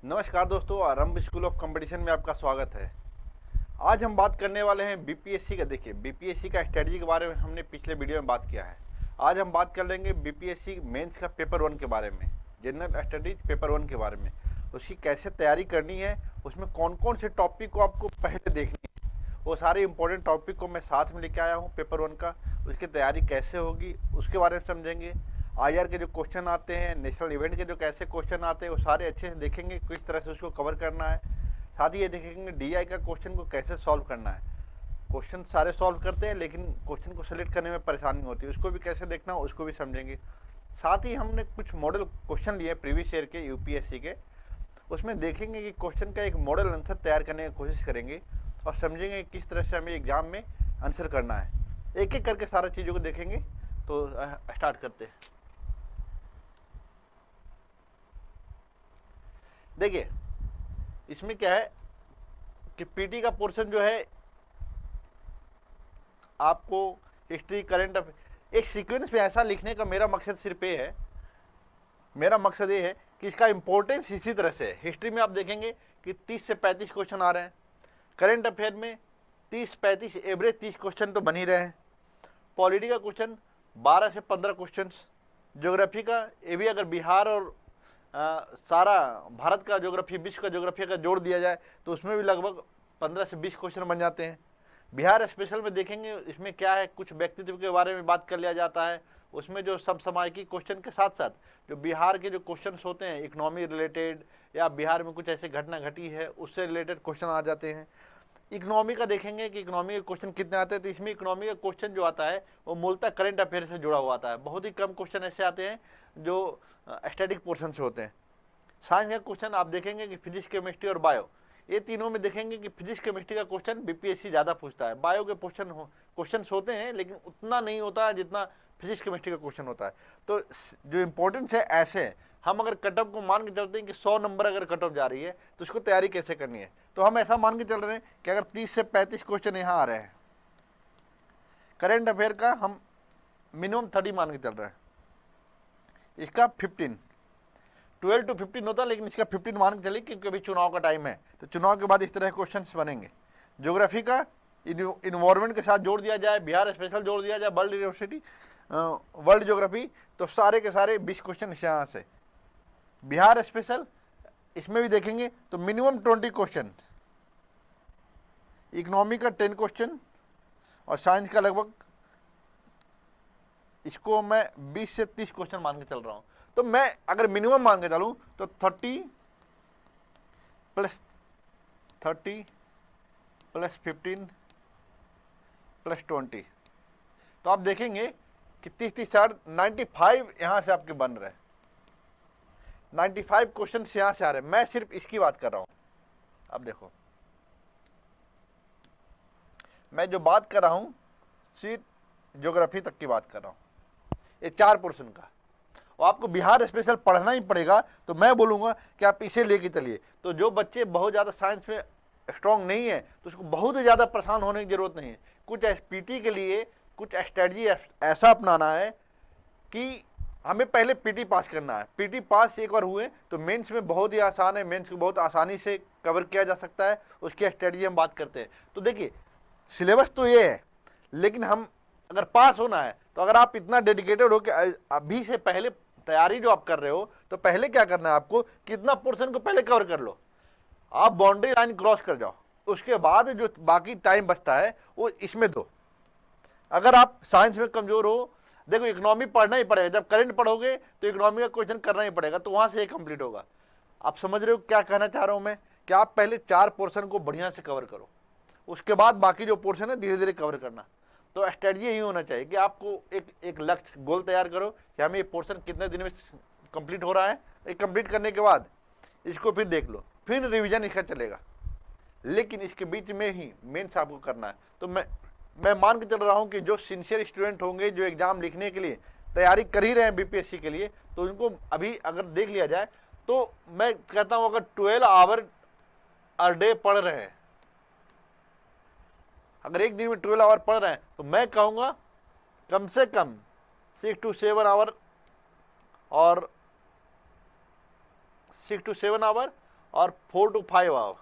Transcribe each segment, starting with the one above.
नमस्कार दोस्तों, आरंभ स्कूल ऑफ कंपटीशन में आपका स्वागत है। आज हम बात करने वाले हैं बीपीएससी का। देखिए, बीपीएससी का स्ट्रेटजी के बारे में हमने पिछले वीडियो में बात किया है। आज हम बात कर लेंगे बीपीएससी मेंस का पेपर 1 के बारे में, जनरल स्टडीज पेपर 1 के बारे में। उसकी कैसे तैयारी करनी है, उसमें कौन कौन से टॉपिक को आपको पहले देखनी है, वो सारे इंपॉर्टेंट टॉपिक को मैं साथ में लेके आया हूँ पेपर 1 का। उसकी तैयारी कैसे होगी उसके बारे में समझेंगे। आईआर के जो क्वेश्चन आते हैं, नेशनल इवेंट के जो कैसे क्वेश्चन आते हैं, वो सारे अच्छे से देखेंगे किस तरह से उसको कवर करना है। साथ ही ये देखेंगे डीआई का क्वेश्चन को कैसे सॉल्व करना है। क्वेश्चन सारे सॉल्व करते हैं लेकिन क्वेश्चन को सेलेक्ट करने में परेशानी होती है, उसको भी कैसे देखना हो उसको भी समझेंगे। साथ ही हमने कुछ मॉडल क्वेश्चन लिए प्रीवियस ईयर के यूपीएससी के, उसमें देखेंगे कि क्वेश्चन का एक मॉडल आंसर तैयार करने की कोशिश करेंगे और समझेंगे किस तरह से हमें एग्जाम में आंसर करना है। एक एक करके सारी चीज़ों को देखेंगे। तो स्टार्ट करते हैं। देखिए, इसमें क्या है कि पीटी का पोर्शन जो है आपको हिस्ट्री, करंट अफेयर एक सीक्वेंस में ऐसा लिखने का मेरा मकसद सिर्फ ये है, मेरा मकसद ये है कि इसका इंपॉर्टेंस इसी तरह से है। हिस्ट्री में आप देखेंगे कि 30 से 35 क्वेश्चन आ रहे हैं, करंट अफेयर में 30-35 एवरेज 30 क्वेश्चन तो बन ही रहे हैं, पॉलिटी का क्वेश्चन 12 से 15 क्वेश्चन, ज्योग्राफी का ये भी अगर बिहार और सारा भारत का ज्योग्राफी, विश्व का ज्योग्राफी का जोड़ दिया जाए तो उसमें भी लगभग 15 से 20 क्वेश्चन बन जाते हैं। बिहार स्पेशल में देखेंगे, इसमें क्या है, कुछ व्यक्तित्व के बारे में बात कर लिया जाता है। उसमें जो समसामयिकी क्वेश्चन के साथ साथ जो बिहार के जो क्वेश्चन होते हैं इकोनॉमी रिलेटेड, या बिहार में कुछ ऐसे घटना घटी है उससे रिलेटेड क्वेश्चन आ जाते हैं। इकोनॉमी का देखेंगे कि इकोनॉमी के क्वेश्चन कितने आते हैं, तो इसमें इकोनॉमी का क्वेश्चन जो आता है वो मूलतः करंट अफेयर से जुड़ा हुआ आता है। बहुत ही कम क्वेश्चन ऐसे आते हैं जो स्टैटिक पोर्शन से होते हैं। साइंस का क्वेश्चन आप देखेंगे कि फिजिक्स, केमिस्ट्री और बायो, ये तीनों में देखेंगे कि फिजिक्स केमिस्ट्री का क्वेश्चन बीपीएससी ज़्यादा पूछता है। बायो के क्वेश्चन होते हैं लेकिन उतना नहीं होता है जितना फिजिक्स केमिस्ट्री का क्वेश्चन होता है। तो जो इंपॉर्टेंस है, ऐसे हम अगर कट ऑफ को मान के चलते हैं कि 100 नंबर अगर कट ऑफ जा रही है तो उसको तैयारी कैसे करनी है, तो हम ऐसा मान के चल रहे हैं कि अगर 30 से 35 क्वेश्चन यहाँ आ रहे हैं, करेंट अफेयर का हम मिनिमम 30 मान के चल रहे हैं, इसका 15, 12 to 15 होता है लेकिन इसका 15 मान के चलिए क्योंकि अभी चुनाव का टाइम है, तो चुनाव के बाद इस तरह के क्वेश्चन बनेंगे। ज्योग्राफी का इन्वायरमेंट के साथ जोड़ दिया जाए, बिहार स्पेशल जोड़ दिया जाए, वर्ल्ड यूनिवर्सिटी, वर्ल्ड ज्योग्राफी, तो सारे के सारे 20 क्वेश्चन यहाँ से। बिहार स्पेशल इसमें भी देखेंगे तो मिनिमम 20 क्वेश्चन, इकोनॉमी का 10 क्वेश्चन और साइंस का लगभग, इसको मैं 20 से 30 क्वेश्चन मान के चल रहा हूँ। तो मैं अगर मिनिमम मान के चलूँ तो 30 प्लस 15 प्लस 20, तो आप देखेंगे कि 30-30 95 यहाँ से आपके बन रहे हैं, 95 क्वेश्चन यहाँ से आ रहे हैं। मैं सिर्फ इसकी बात कर रहा हूँ। अब देखो, मैं जो बात कर रहा हूँ सिर्फ ज्योग्राफी तक की बात कर रहा हूँ, ये 4 पोर्शन का, और आपको बिहार स्पेशल पढ़ना ही पड़ेगा। तो मैं बोलूँगा कि आप इसे लेके चलिए। तो जो बच्चे बहुत ज़्यादा साइंस में स्ट्रॉन्ग नहीं है तो उसको बहुत ही ज़्यादा परेशान होने की ज़रूरत नहीं है। कुछ पीटी के लिए कुछ स्ट्रेटजी ऐसा अपनाना है कि हमें पहले पीटी पास करना है। पीटी पास एक बार हुए तो मेंस में बहुत ही आसान है, मेंस को बहुत आसानी से कवर किया जा सकता है। उसकी स्ट्रेटजी हम बात करते हैं। तो देखिए, सिलेबस तो ये है लेकिन हम अगर पास होना है तो अगर आप इतना डेडिकेटेड हो कि अभी से पहले तैयारी जो आप कर रहे हो, तो पहले क्या करना है आपको, कितना पोर्शन को पहले कवर कर लो, आप बाउंड्री लाइन क्रॉस कर जाओ, उसके बाद जो बाकी टाइम बचता है वो इसमें दो। अगर आप साइंस में कमजोर हो, देखो इकोनॉमी पढ़ना ही पड़ेगा, जब करंट पढ़ोगे तो इकोनॉमी का क्वेश्चन करना ही पड़ेगा, तो वहां से कंप्लीट होगा। आप समझ रहे हो क्या कहना चाह रहा हूं मैं, कि आप पहले 4 पोर्शन को बढ़िया से कवर करो, उसके बाद बाकी जो पोर्शन है धीरे धीरे कवर करना। तो स्ट्रेटजी यही होना चाहिए कि आपको एक लक्ष्य, गोल तैयार करो कि हमें ये पोर्शन कितने दिन में कंप्लीट हो रहा है। ये कंप्लीट करने के बाद इसको फिर देख लो, फिर रिवीजन इसका चलेगा, लेकिन इसके बीच में ही मेंस आपको करना है। तो मैं मान के चल रहा हूँ कि जो सिंसियर स्टूडेंट होंगे, जो एग्जाम लिखने के लिए तैयारी कर ही रहे हैं बीपीएससी के लिए, तो उनको अभी अगर देख लिया जाए तो मैं कहता हूँ अगर 12 आवर पर डे पढ़ रहे हैं, अगर एक दिन में 12 आवर पढ़ रहे हैं, तो मैं कहूँगा कम से कम 6 to 7 आवर और 6 to 7 आवर और 4 to 5 आवर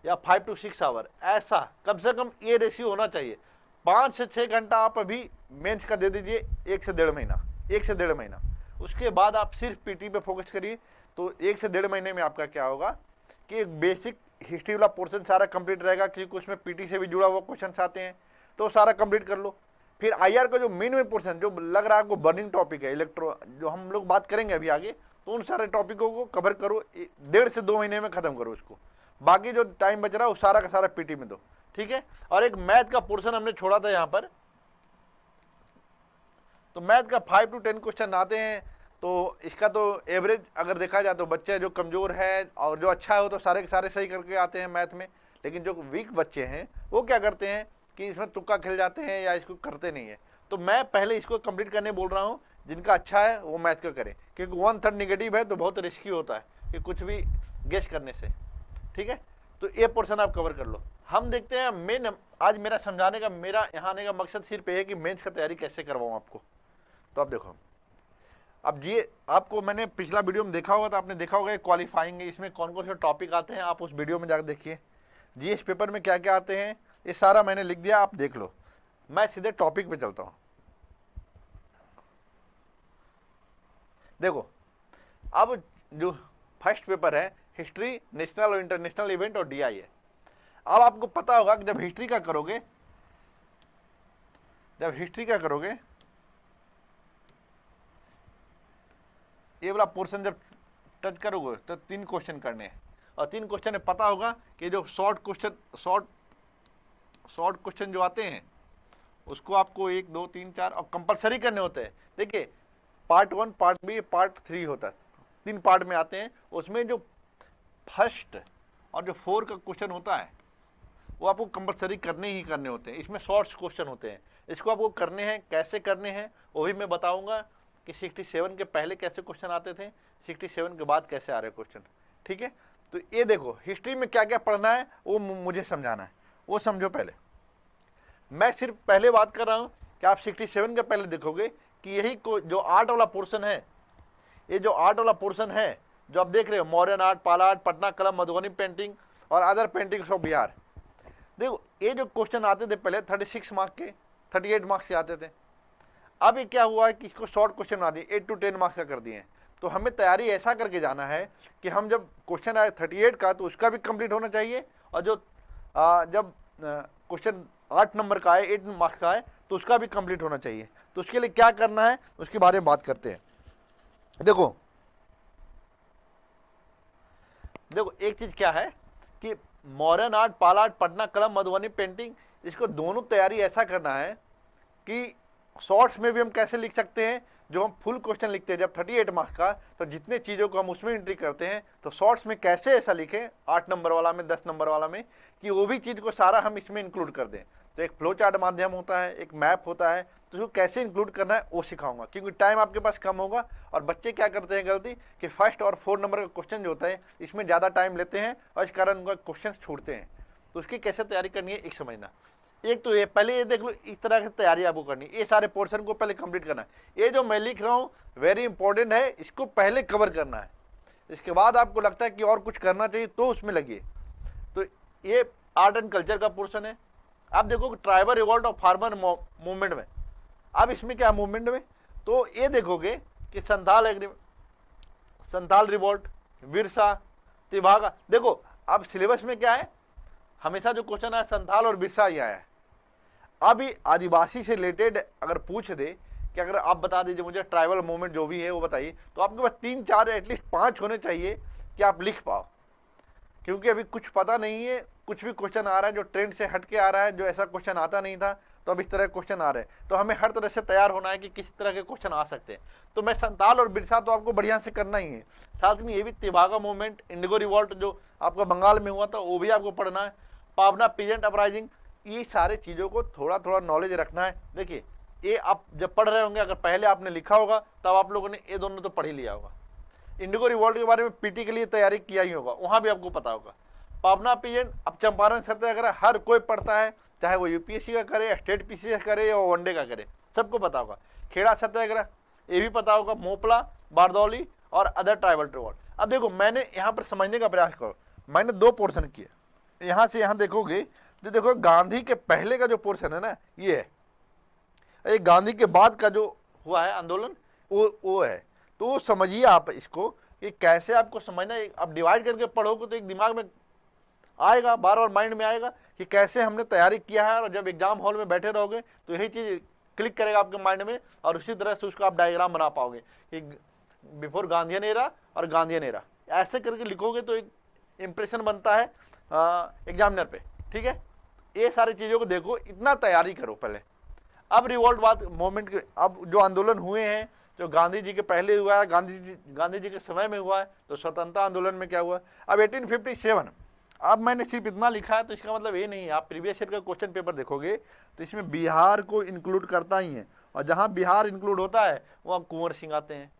या 5 to 6 आवर, ऐसा कम से कम ये रेशियो होना चाहिए। 5 से 6 घंटा आप अभी मेंस का दे दीजिए, 1 से 1.5 महीना, उसके बाद आप सिर्फ पीटी पे फोकस करिए। तो 1 से 1.5 महीने में आपका क्या होगा कि एक बेसिक हिस्ट्री वाला पोर्शन सारा कंप्लीट रहेगा, क्योंकि उसमें पीटी से भी जुड़ा हुआ क्वेश्चन आते हैं, तो सारा कंप्लीट कर लो। फिर आईआर का जो मेन पोर्शन जो लग रहा है आपको बर्निंग टॉपिक है, इलेक्ट्रो जो हम लोग बात करेंगे अभी आगे, तो उन सारे टॉपिकों को कवर करो, 1.5 से 2 महीने में खत्म करो उसको। बाकी जो टाइम बच रहा है वो सारा का सारा पीटी में दो, ठीक है। और एक मैथ का पोर्शन हमने छोड़ा था यहाँ पर, तो मैथ का 5 to 10 क्वेश्चन आते हैं। तो इसका तो एवरेज अगर देखा जाए तो बच्चे जो कमज़ोर है और जो अच्छा है वो तो सारे के सारे सही करके आते हैं मैथ में, लेकिन जो वीक बच्चे हैं वो क्या करते हैं कि इसमें तुक्का खेल जाते हैं या इसको करते नहीं है। तो मैं पहले इसको कंप्लीट करने बोल रहा हूँ, जिनका अच्छा है वो मैथ का करें, क्योंकि 1/3 निगेटिव है तो बहुत रिस्की होता है कि कुछ भी गेस करने से, ठीक है। तो ये पोर्शन आप कवर कर लो। हम देखते हैं मेन, आज मेरा समझाने का, मेरा यहाँ आने का मकसद सिर्फ ये है कि मेंस का तैयारी कैसे करवाऊँ आपको। तो आप देखो, अब ये आपको मैंने पिछला वीडियो में देखा होगा, तो आपने देखा होगा क्वालिफाइंग, इसमें कौन कौन से टॉपिक आते हैं, आप उस वीडियो में जाकर देखिए। जीएस पेपर में क्या क्या आते हैं ये सारा मैंने लिख दिया, आप देख लो। मैं सीधे टॉपिक पे चलता हूँ। देखो, अब जो फर्स्ट पेपर है हिस्ट्री, नेशनल और इंटरनेशनल इवेंट और डीआई है। अब आपको पता होगा कि जब हिस्ट्री का करोगे, ये वाला पोर्शन जब टच करोगे तो 3 क्वेश्चन करने हैं, और 3 क्वेश्चन में पता होगा कि जो शॉर्ट क्वेश्चन जो आते हैं उसको आपको 1 2 3 4 और कंपलसरी करने होते हैं। देखिए पार्ट 1, पार्ट बी, पार्ट 3 होता है, 3 पार्ट में आते हैं। उसमें जो फर्स्ट और जो 4 का क्वेश्चन होता है वो आपको कंपलसरी करने ही करने होते हैं। इसमें शॉर्ट्स क्वेश्चन होते हैं, इसको आपको करने हैं। कैसे करने हैं वो भी मैं बताऊंगा कि 67 के पहले कैसे क्वेश्चन आते थे, 67 के बाद कैसे आ रहे क्वेश्चन, ठीक है। तो ये देखो हिस्ट्री में क्या क्या पढ़ना है वो मुझे समझाना है, वो समझो पहले। मैं सिर्फ पहले बात कर रहा हूँ कि आप 67 के पहले देखोगे कि यही को जो आर्ट वाला पोर्शन है, ये जो आर्ट वाला पोर्शन है जो आप देख रहे हो, मॉडर्न आर्ट, पाला आर्ट, पटना कलम, मधुबनी पेंटिंग और अदर पेंटिंग्स ऑफ बिहार। देखो ये जो क्वेश्चन आते थे पहले 36 मार्क्स के, 38 मार्क्स के आते थे। अब ये क्या हुआ है कि इसको शॉर्ट क्वेश्चन बना दिए, 8 to 10 मार्क्स का कर दिए हैं। तो हमें तैयारी ऐसा करके जाना है कि हम जब क्वेश्चन आए 38 का तो उसका भी कंप्लीट होना चाहिए, और जो जब क्वेश्चन 8 नंबर का आए, 8 मार्क्स का आए, तो उसका भी कंप्लीट होना चाहिए। तो उसके लिए क्या करना है उसके बारे में बात करते हैं। देखो एक चीज क्या है कि मॉडर्न आर्ट, पाला आर्ट, पटना कलम, मधुबनी पेंटिंग, इसको दोनों तैयारी ऐसा करना है कि शॉर्ट्स में भी हम कैसे लिख सकते हैं। जो हम फुल क्वेश्चन लिखते हैं जब 38 मार्क्स का, तो जितने चीज़ों को हम उसमें एंट्री करते हैं, तो शॉर्ट्स में कैसे ऐसा लिखें 8 नंबर वाला में, 10 नंबर वाला में, कि वो भी चीज़ को सारा हम इसमें इंक्लूड कर दें। तो एक फ्लो चार्ट माध्यम होता है, एक मैप होता है, तो उसको कैसे इंक्लूड करना है वो सिखाऊंगा, क्योंकि टाइम आपके पास कम होगा। और बच्चे क्या करते हैं गलती कि फर्स्ट और 4 नंबर का क्वेश्चन जो होता है इसमें ज़्यादा टाइम लेते हैं और इस कारण उनका क्वेश्चन छूटते हैं। तो उसकी कैसे तैयारी करनी है एक समझना। एक तो ये पहले ये देख लो, इस तरह की तैयारी आपको करनी है, ये सारे पोर्शन को पहले कंप्लीट करना है। ये जो मैं लिख रहा हूँ वेरी इंपॉर्टेंट है, इसको पहले कवर करना है। इसके बाद आपको लगता है कि और कुछ करना चाहिए तो उसमें लगिए। तो ये आर्ट एंड कल्चर का पोर्शन है। आप देखो ट्राइबल रिवॉल्ट और फार्मर मूवमेंट में, अब इसमें क्या मूवमेंट में, तो ये देखोगे कि संथाल रिवॉल्ट, बिरसा, तिभागा। देखो अब सिलेबस में क्या है, हमेशा जो क्वेश्चन है संथाल और बिरसा ही आया है। अभी आदिवासी से रिलेटेड अगर पूछ दे कि अगर आप बता दीजिए मुझे ट्राइबल मूवमेंट जो भी है वो बताइए, तो आपके पास 3 4 एटलीस्ट 5 होने चाहिए कि आप लिख पाओ, क्योंकि अभी कुछ पता नहीं है, कुछ भी क्वेश्चन आ रहा है जो ट्रेंड से हट के आ रहा है, जो ऐसा क्वेश्चन आता नहीं था, तो अब इस तरह के क्वेश्चन आ रहे हैं। तो हमें हर तरह से तैयार होना है कि किस तरह के क्वेश्चन आ सकते हैं। तो मैं संताल और बिरसा तो आपको बढ़िया से करना ही है, साथ में ये भी तिभागा मूवमेंट, इंडिगो रिवॉल्ट जो आपका बंगाल में हुआ था वो भी आपको पढ़ना है, पावना पीजेंट अपराइजिंग, ये सारे चीज़ों को थोड़ा थोड़ा नॉलेज रखना है। देखिए ये आप जब पढ़ रहे होंगे, अगर पहले आपने लिखा होगा तब आप लोगों ने ये दोनों तो पढ़ ही लिया होगा। इंडिगो रिवॉल्ट के बारे में पीटी के लिए तैयारी किया ही होगा, वहाँ भी आपको पता होगा। पावना पीजेंट, अब चंपारण सत्याग्रह हर कोई पढ़ता है, चाहे वो यूपीएससी का करे, स्टेट पीसीएस का करे या वनडे का करे, सबको पता होगा। खेड़ा सत्याग्रह ये भी पता होगा, मोपला, बारदौली और अदर ट्राइबल रिवॉल्ट। अब देखो मैंने यहाँ पर समझने का प्रयास करो, मैंने 2 पोर्शन किए, यहाँ से यहाँ देखोगे तो देखो गांधी के पहले का जो पोर्शन है ना ये है, ये गांधी के बाद का जो हुआ है आंदोलन वो है। तो समझिए आप इसको कि कैसे आपको समझना है। आप डिवाइड करके पढ़ोगे तो एक दिमाग में आएगा, बार बार माइंड में आएगा कि कैसे हमने तैयारी किया है, और जब एग्जाम हॉल में बैठे रहोगे तो यही चीज़ क्लिक करेगा आपके माइंड में, और उसी तरह से उसको आप डायग्राम बना पाओगे कि बिफोर गांधीयन एरा और गांधीयन एरा, ऐसे करके लिखोगे तो एक इम्प्रेशन बनता है एग्जामिनर पे। ठीक है, ये सारी चीज़ों को देखो, इतना तैयारी करो पहले। अब रिवॉल्ट बात मोमेंट के, अब जो आंदोलन हुए हैं जो गांधी जी के पहले हुआ है, गांधी जी के समय में हुआ है, तो स्वतंत्रता आंदोलन में क्या हुआ। अब 1857, अब मैंने सिर्फ इतना लिखा है तो इसका मतलब ये नहीं है, आप प्रीवियस ईयर का क्वेश्चन पेपर देखोगे तो इसमें बिहार को इंक्लूड करता ही है, और जहाँ बिहार इंक्लूड होता है वहाँ कुंवर सिंह आते हैं,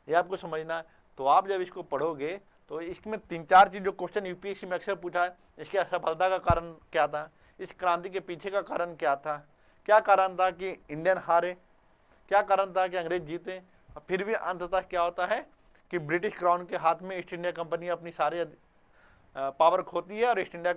ये आपको समझना है। तो आप जब इसको पढ़ोगे तो इसमें 3-4 चीज़ जो क्वेश्चन यूपीएससी में अक्सर पूछा है, इसकी असफलता का कारण क्या था, इस क्रांति के पीछे का कारण क्या था, क्या कारण था कि इंडियन हारे, क्या कारण था कि अंग्रेज जीते, और फिर भी अंततः क्या होता है कि ब्रिटिश क्राउन के हाथ में ईस्ट इंडिया कंपनी अपनी सारे पावर खोती है, और ईस्ट इंडिया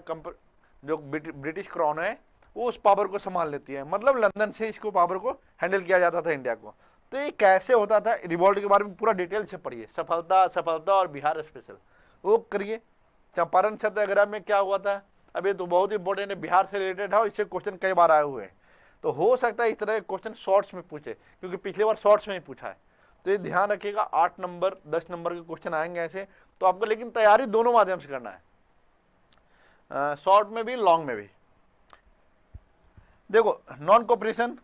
जो ब्रिटिश क्राउन है वो उस पावर को संभाल लेती है। मतलब लंदन से इसको पावर को हैंडल किया जाता था इंडिया को। तो ये कैसे होता था, रिवॉल्ट के बारे में पूरा डिटेल से पढ़िए, सफलता असफलता और बिहार स्पेशल वो करिए। चंपारण सत्याग्रह में क्या हुआ था, अब ये तो बहुत इंपॉर्टेंट है, बिहार से रिलेटेड है, इससे क्वेश्चन कई बार आए हुए हैं। तो हो सकता है इस तरह के क्वेश्चन शॉर्ट्स में पूछे, क्योंकि पिछले बार शॉर्ट्स में ही पूछा है। तो ये ध्यान रखिएगा, 8 नंबर 10 नंबर के क्वेश्चन आएंगे ऐसे। तो आपको लेकिन तैयारी दोनों माध्यम से करना है, शॉर्ट में भी लॉन्ग में भी। देखो नॉन कोऑपरेशन,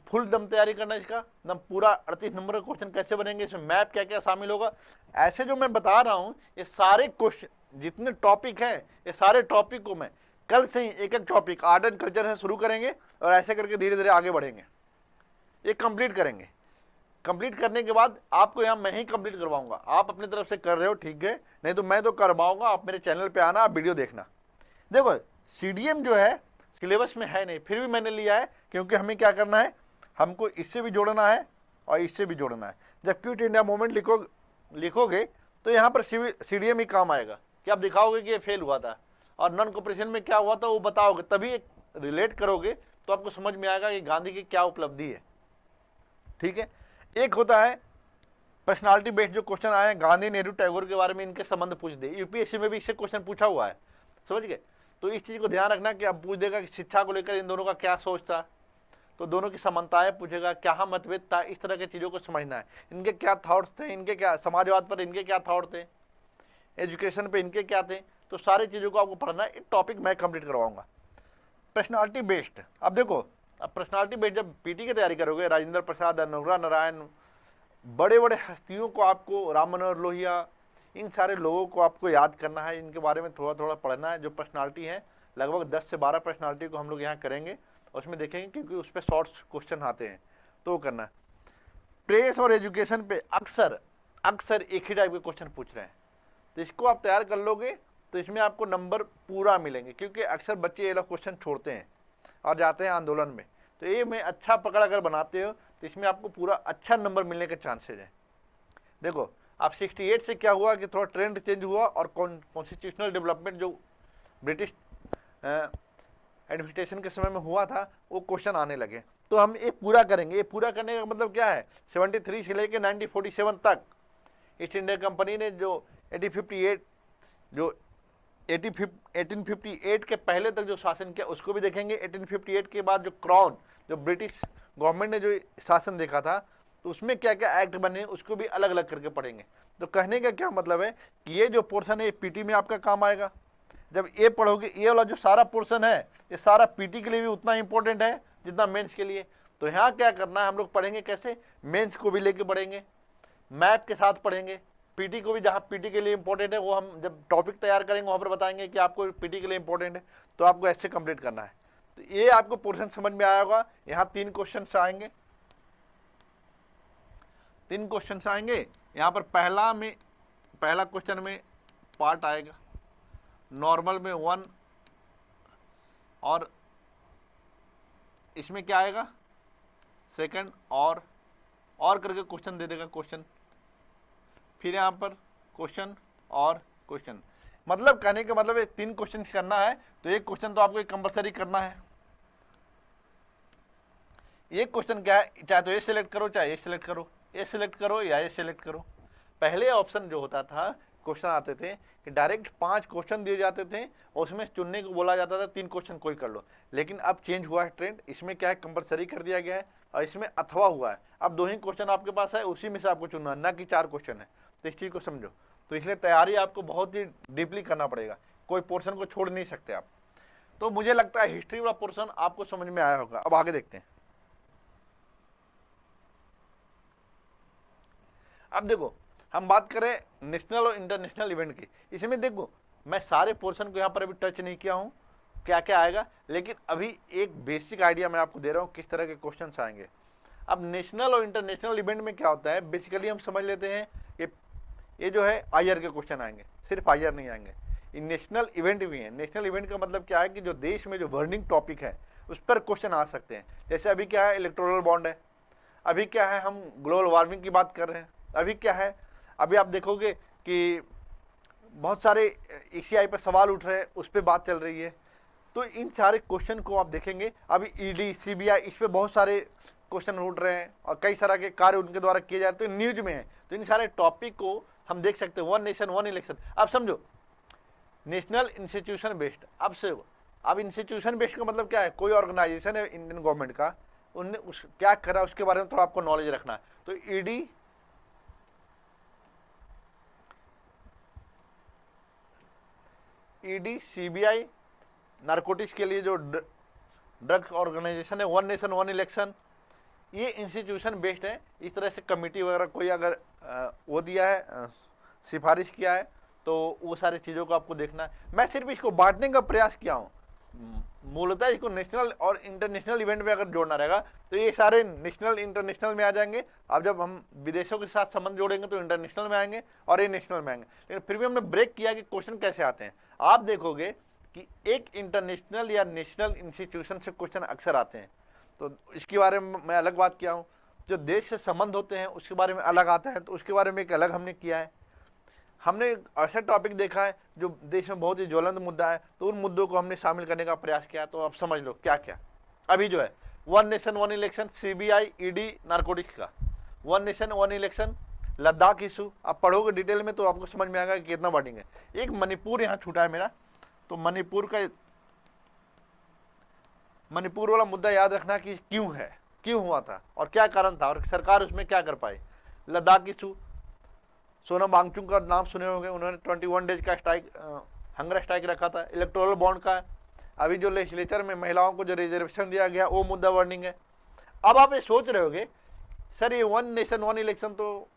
फुल दम तैयारी करना, इसका दम पूरा 38 नंबर का क्वेश्चन कैसे बनेंगे, इसमें मैप क्या क्या शामिल होगा, ऐसे जो मैं बता रहा हूँ ये सारे क्वेश्चन जितने टॉपिक हैं, ये सारे टॉपिक को मैं कल से ही एक एक टॉपिक आर्ट एंड कल्चर से शुरू करेंगे, और ऐसे करके धीरे धीरे आगे बढ़ेंगे, ये कंप्लीट करेंगे। कंप्लीट करने के बाद आपको यहाँ मैं ही कंप्लीट करवाऊंगा, आप अपनी तरफ से कर रहे हो ठीक है, नहीं तो मैं तो करवाऊंगा, आप मेरे चैनल पे आना, आप वीडियो देखना। देखो सीडीएम जो है सिलेबस में है नहीं, फिर भी मैंने लिया है क्योंकि हमें क्या करना है, हमको इससे भी जोड़ना है और इससे भी जोड़ना है। जब क्विट इंडिया मूवमेंट लिखोगे तो यहाँ पर सीडीएम ही काम आएगा कि आप दिखाओगे कि ये फेल हुआ था, और नॉन कोऑपरेशन में क्या हुआ था वो बताओगे, तभी एक रिलेट करोगे तो आपको समझ में आएगा कि गांधी की क्या उपलब्धि है। ठीक है, एक होता है पर्सनालिटी बेस्ड जो क्वेश्चन आए हैं, गांधी नेहरू टैगोर के बारे में इनके संबंध पूछ दे, यूपीएससी में भी इससे क्वेश्चन पूछा हुआ है, समझ गए। तो इस चीज़ को ध्यान रखना कि अब पूछ देगा कि शिक्षा को लेकर इन दोनों का क्या सोच था, तो दोनों की समानताएं पूछेगा, क्या मतभेद था, इस तरह की चीज़ों को समझना है, इनके क्या थॉट्स थे, इनके क्या समाजवाद पर इनके क्या थॉट थे, एजुकेशन पे इनके क्या थे, तो सारी चीज़ों को आपको पढ़ना है। एक टॉपिक मैं कंप्लीट करवाऊंगा पर्सनालिटी बेस्ड। अब देखो, अब पर्सनालिटी बेस्ड जब पीटी की तैयारी करोगे, राजेंद्र प्रसाद, अनुग्रह नारायण, बड़े बड़े हस्तियों को आपको, राम मनोहर लोहिया, इन सारे लोगों को आपको याद करना है, इनके बारे में थोड़ा थोड़ा पढ़ना है। जो पर्सनालिटी है लगभग 10 से 12 पर्सनालिटी को हम लोग यहाँ करेंगे, और उसमें देखेंगे क्योंकि उस पर शॉर्ट्स क्वेश्चन आते हैं तो वो करना है। प्रेस और एजुकेशन पे अक्सर एक ही टाइप के क्वेश्चन पूछ रहे हैं, तो इसको आप तैयार कर लोगे तो इसमें आपको नंबर पूरा मिलेंगे, क्योंकि अक्सर बच्चे ये लोग क्वेश्चन छोड़ते हैं और जाते हैं आंदोलन में। तो ये में अच्छा पकड़ अगर बनाते हो तो इसमें आपको पूरा अच्छा नंबर मिलने के चांसेज हैं। देखो आप 68 से क्या हुआ कि थोड़ा ट्रेंड चेंज हुआ, और कॉन्स्टिट्यूशनल डेवलपमेंट जो ब्रिटिश एडमिनिस्ट्रेशन के समय में हुआ था वो क्वेश्चन आने लगे। तो हम ये पूरा करेंगे। ये पूरा करने का मतलब क्या है, 73 से लेकर 1947 तक ईस्ट इंडिया कंपनी ने जो 1858 के पहले तक जो शासन किया उसको भी देखेंगे। 1858 के बाद जो क्राउन, जो ब्रिटिश गवर्नमेंट ने जो शासन देखा था, तो उसमें क्या क्या एक्ट बने उसको भी अलग अलग करके पढ़ेंगे। तो कहने का क्या मतलब है कि ये जो पोर्शन है पीटी में आपका काम आएगा। जब ये पढ़ोगे, ये वाला जो सारा पोर्शन है ये सारा पीटी के लिए भी उतना इंपॉर्टेंट है जितना मेंस के लिए। तो यहाँ क्या करना है, हम लोग पढ़ेंगे कैसे, मेंस को भी लेके पढ़ेंगे, मैप के साथ पढ़ेंगे, पीटी को भी जहाँ पीटी के लिए इंपॉर्टेंट है वो हम जब टॉपिक तैयार करेंगे वहाँ पर बताएंगे कि आपको पीटी के लिए इंपॉर्टेंट है, तो आपको ऐसे कंप्लीट करना है। तो ये आपको पोर्शन समझ में आया होगा। यहाँ 3 क्वेश्चन आएंगे, 3 क्वेश्चन आएंगे। यहाँ पर पहला क्वेश्चन में पार्ट आएगा, नॉर्मल में 1, और इसमें क्या आएगा सेकंड, और करके क्वेश्चन दे देगा क्वेश्चन। फिर यहाँ पर क्वेश्चन और क्वेश्चन। मतलब कहने का मतलब है 3 क्वेश्चन करना है तो एक क्वेश्चन तो आपको कंपलसरी करना है। एक क्वेश्चन क्या है, चाहे तो ये सिलेक्ट करो चाहे ये सिलेक्ट करो, ये सिलेक्ट करो या ये सिलेक्ट करो। पहले ऑप्शन जो होता था, क्वेश्चन आते थे कि डायरेक्ट 5 क्वेश्चन दिए जाते थे और उसमें चुनने को बोला जाता था 3 क्वेश्चन कोई कर लो। लेकिन अब चेंज हुआ है ट्रेंड, इसमें क्या है कंपलसरी कर दिया गया है और इसमें अथवा हुआ है। अब 2 ही क्वेश्चन आपके पास है, उसी में से आपको चुनना है, ना कि 4 क्वेश्चन है। तो इस चीज़ को समझो। तो इसलिए तैयारी आपको बहुत ही डीपली करना पड़ेगा, कोई पोर्शन को छोड़ नहीं सकते आप। तो मुझे लगता है हिस्ट्री वाला पोर्शन आपको समझ में आया होगा। अब आगे देखते हैं। अब देखो, हम बात करें नेशनल और इंटरनेशनल इवेंट की। इसमें देखो मैं सारे पोर्शन को यहाँ पर अभी टच नहीं किया हूँ क्या क्या आएगा, लेकिन अभी एक बेसिक आइडिया मैं आपको दे रहा हूँ किस तरह के क्वेश्चन आएंगे। अब नेशनल और इंटरनेशनल इवेंट में क्या होता है, बेसिकली हम समझ लेते हैं कि ये जो है आईआर के क्वेश्चन आएंगे, सिर्फ आईआर नहीं आएंगे, ये नेशनल इवेंट भी है। नेशनल इवेंट का मतलब क्या है कि जो देश में जो बर्निंग टॉपिक है उस पर क्वेश्चन आ सकते हैं। जैसे अभी क्या है, इलेक्टोरल बॉन्ड है, अभी क्या है, हम ग्लोबल वार्मिंग की बात कर रहे हैं, अभी क्या है, अभी आप देखोगे कि बहुत सारे ईसीआई पर सवाल उठ रहे हैं, उस पर बात चल रही है। तो इन सारे क्वेश्चन को आप देखेंगे, अभी ईडी सीबीआई इस पर बहुत सारे क्वेश्चन उठ रहे हैं और कई तरह के कार्य उनके द्वारा किए जा रहे हैं, तो न्यूज में है। तो इन सारे टॉपिक को हम देख सकते हैं। 1 नेशन 1 इलेक्शन, अब समझो नेशनल इंस्टीट्यूशन बेस्ड। अब इंस्टीट्यूशन बेस्ड का मतलब क्या है, कोई ऑर्गेनाइजेशन है इंडियन गवर्नमेंट का, उनने क्या करा उसके बारे में थोड़ा आपको नॉलेज रखना है। तो ईडी सीबीआई नारकोटिक्स के लिए जो ड्रग्स ऑर्गेनाइजेशन है, 1 नेशन 1 इलेक्शन, ये इंस्टीट्यूशन बेस्ड है। इस तरह से कमेटी वगैरह कोई अगर वो दिया है, सिफारिश किया है, तो वो सारी चीज़ों को आपको देखना है। मैं सिर्फ इसको बांटने का प्रयास किया हूँ, मूलतः इसको नेशनल और इंटरनेशनल इवेंट में अगर जोड़ना रहेगा तो ये सारे नेशनल इंटरनेशनल में आ जाएंगे। अब जब हम विदेशों के साथ संबंध जोड़ेंगे तो इंटरनेशनल में आएंगे और ये नेशनल में आएंगे। लेकिन फिर भी हमने ब्रेक किया कि क्वेश्चन कैसे आते हैं। आप देखोगे कि एक इंटरनेशनल या नेशनल इंस्टीट्यूशन से क्वेश्चन अक्सर आते हैं, तो इसके बारे में मैं अलग बात किया हूँ। जो देश से संबंध होते हैं उसके बारे में अलग आता है, तो उसके बारे में एक अलग हमने किया है। हमने ऐसा टॉपिक देखा है जो देश में बहुत ही ज्वलंत मुद्दा है, तो उन मुद्दों को हमने शामिल करने का प्रयास किया। तो आप समझ लो क्या क्या अभी जो है 1 nation 1 election, CBI ED narcotics का 1 नेशन 1 इलेक्शन, लद्दाख इशू। आप पढ़ोगे डिटेल में तो आपको समझ में आएगा कि कितना वर्डिंग है। एक मणिपुर यहाँ छूटा है मेरा, तो मणिपुर वाला मुद्दा याद रखना कि क्यों है, क्यों हुआ था और क्या कारण था और सरकार उसमें क्या कर पाई। लद्दाख इशू, सोनम वांगचुक का नाम सुने होंगे, उन्होंने 21 डेज का स्ट्राइक, हंगर स्ट्राइक रखा था। इलेक्टोरल बॉन्ड का अभी जो लेजिस्लेचर में महिलाओं को जो रिजर्वेशन दिया गया वो मुद्दा वर्निंग है। अब आप ये सोच रहे होगे सर ये 1 नेशन 1 इलेक्शन तो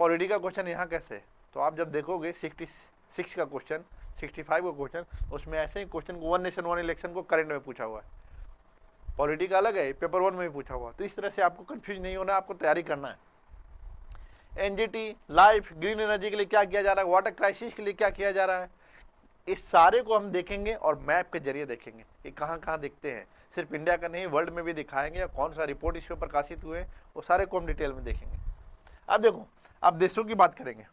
पॉलिटी का क्वेश्चन यहाँ कैसे है। तो आप जब देखोगे 66 का क्वेश्चन, 65 का क्वेश्चन, उसमें ऐसे ही क्वेश्चन को 1 नेशन 1 इलेक्शन को करंट में पूछा हुआ है। पॉलिटी का अलग है, पेपर 1 में भी पूछा हुआ। तो इस तरह से आपको कंफ्यूज नहीं होना, आपको तैयारी करना है। एनजीटी, लाइफ, ग्रीन एनर्जी के लिए क्या किया जा रहा है, वाटर क्राइसिस के लिए क्या किया जा रहा है, इस सारे को हम देखेंगे और मैप के जरिए देखेंगे ये कहाँ कहाँ दिखते हैं। सिर्फ इंडिया का नहीं, वर्ल्ड में भी दिखाएंगे, और कौन सा रिपोर्ट इस पर प्रकाशित हुए वो सारे को हम डिटेल में देखेंगे। अब देखो, अब देशों की बात करेंगे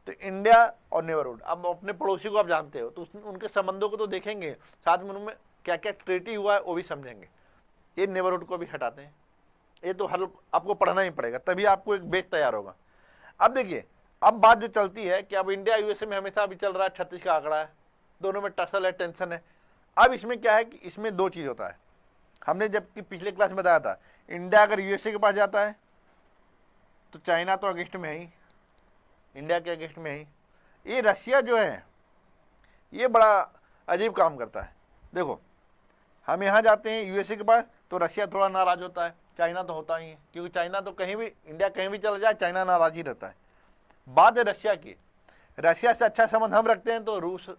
तो इंडिया और नेबरहुड, अब अपने पड़ोसी को आप जानते हो तो उनके संबंधों को तो देखेंगे, साथ में उनमें क्या क्या ट्रीटी हुआ है वो भी समझेंगे। ये नेबरहुड को भी हटाते हैं, ये तो हर आपको पढ़ना ही पड़ेगा, तभी आपको एक बेस तैयार होगा। अब देखिए, अब बात जो चलती है कि अब इंडिया यूएसए में हमेशा अभी चल रहा है 36 का आंकड़ा है, दोनों में टसल है, टेंशन है। अब इसमें क्या है कि इसमें 2 चीज़ होता है। हमने जबकि पिछले क्लास में बताया था, इंडिया अगर यूएसए के पास जाता है तो चाइना तो अगेंस्ट में है ही, इंडिया के अगेंस्ट में ही। ये रशिया जो है ये बड़ा अजीब काम करता है। देखो, हम यहाँ जाते हैं यूएसए के पास तो रशिया थोड़ा नाराज होता है, चाइना तो होता ही है, क्योंकि चाइना तो कहीं भी, इंडिया कहीं भी चला जाए चाइना नाराज ही रहता है। बात है रशिया की, रशिया से अच्छा संबंध हम रखते हैं तो रूस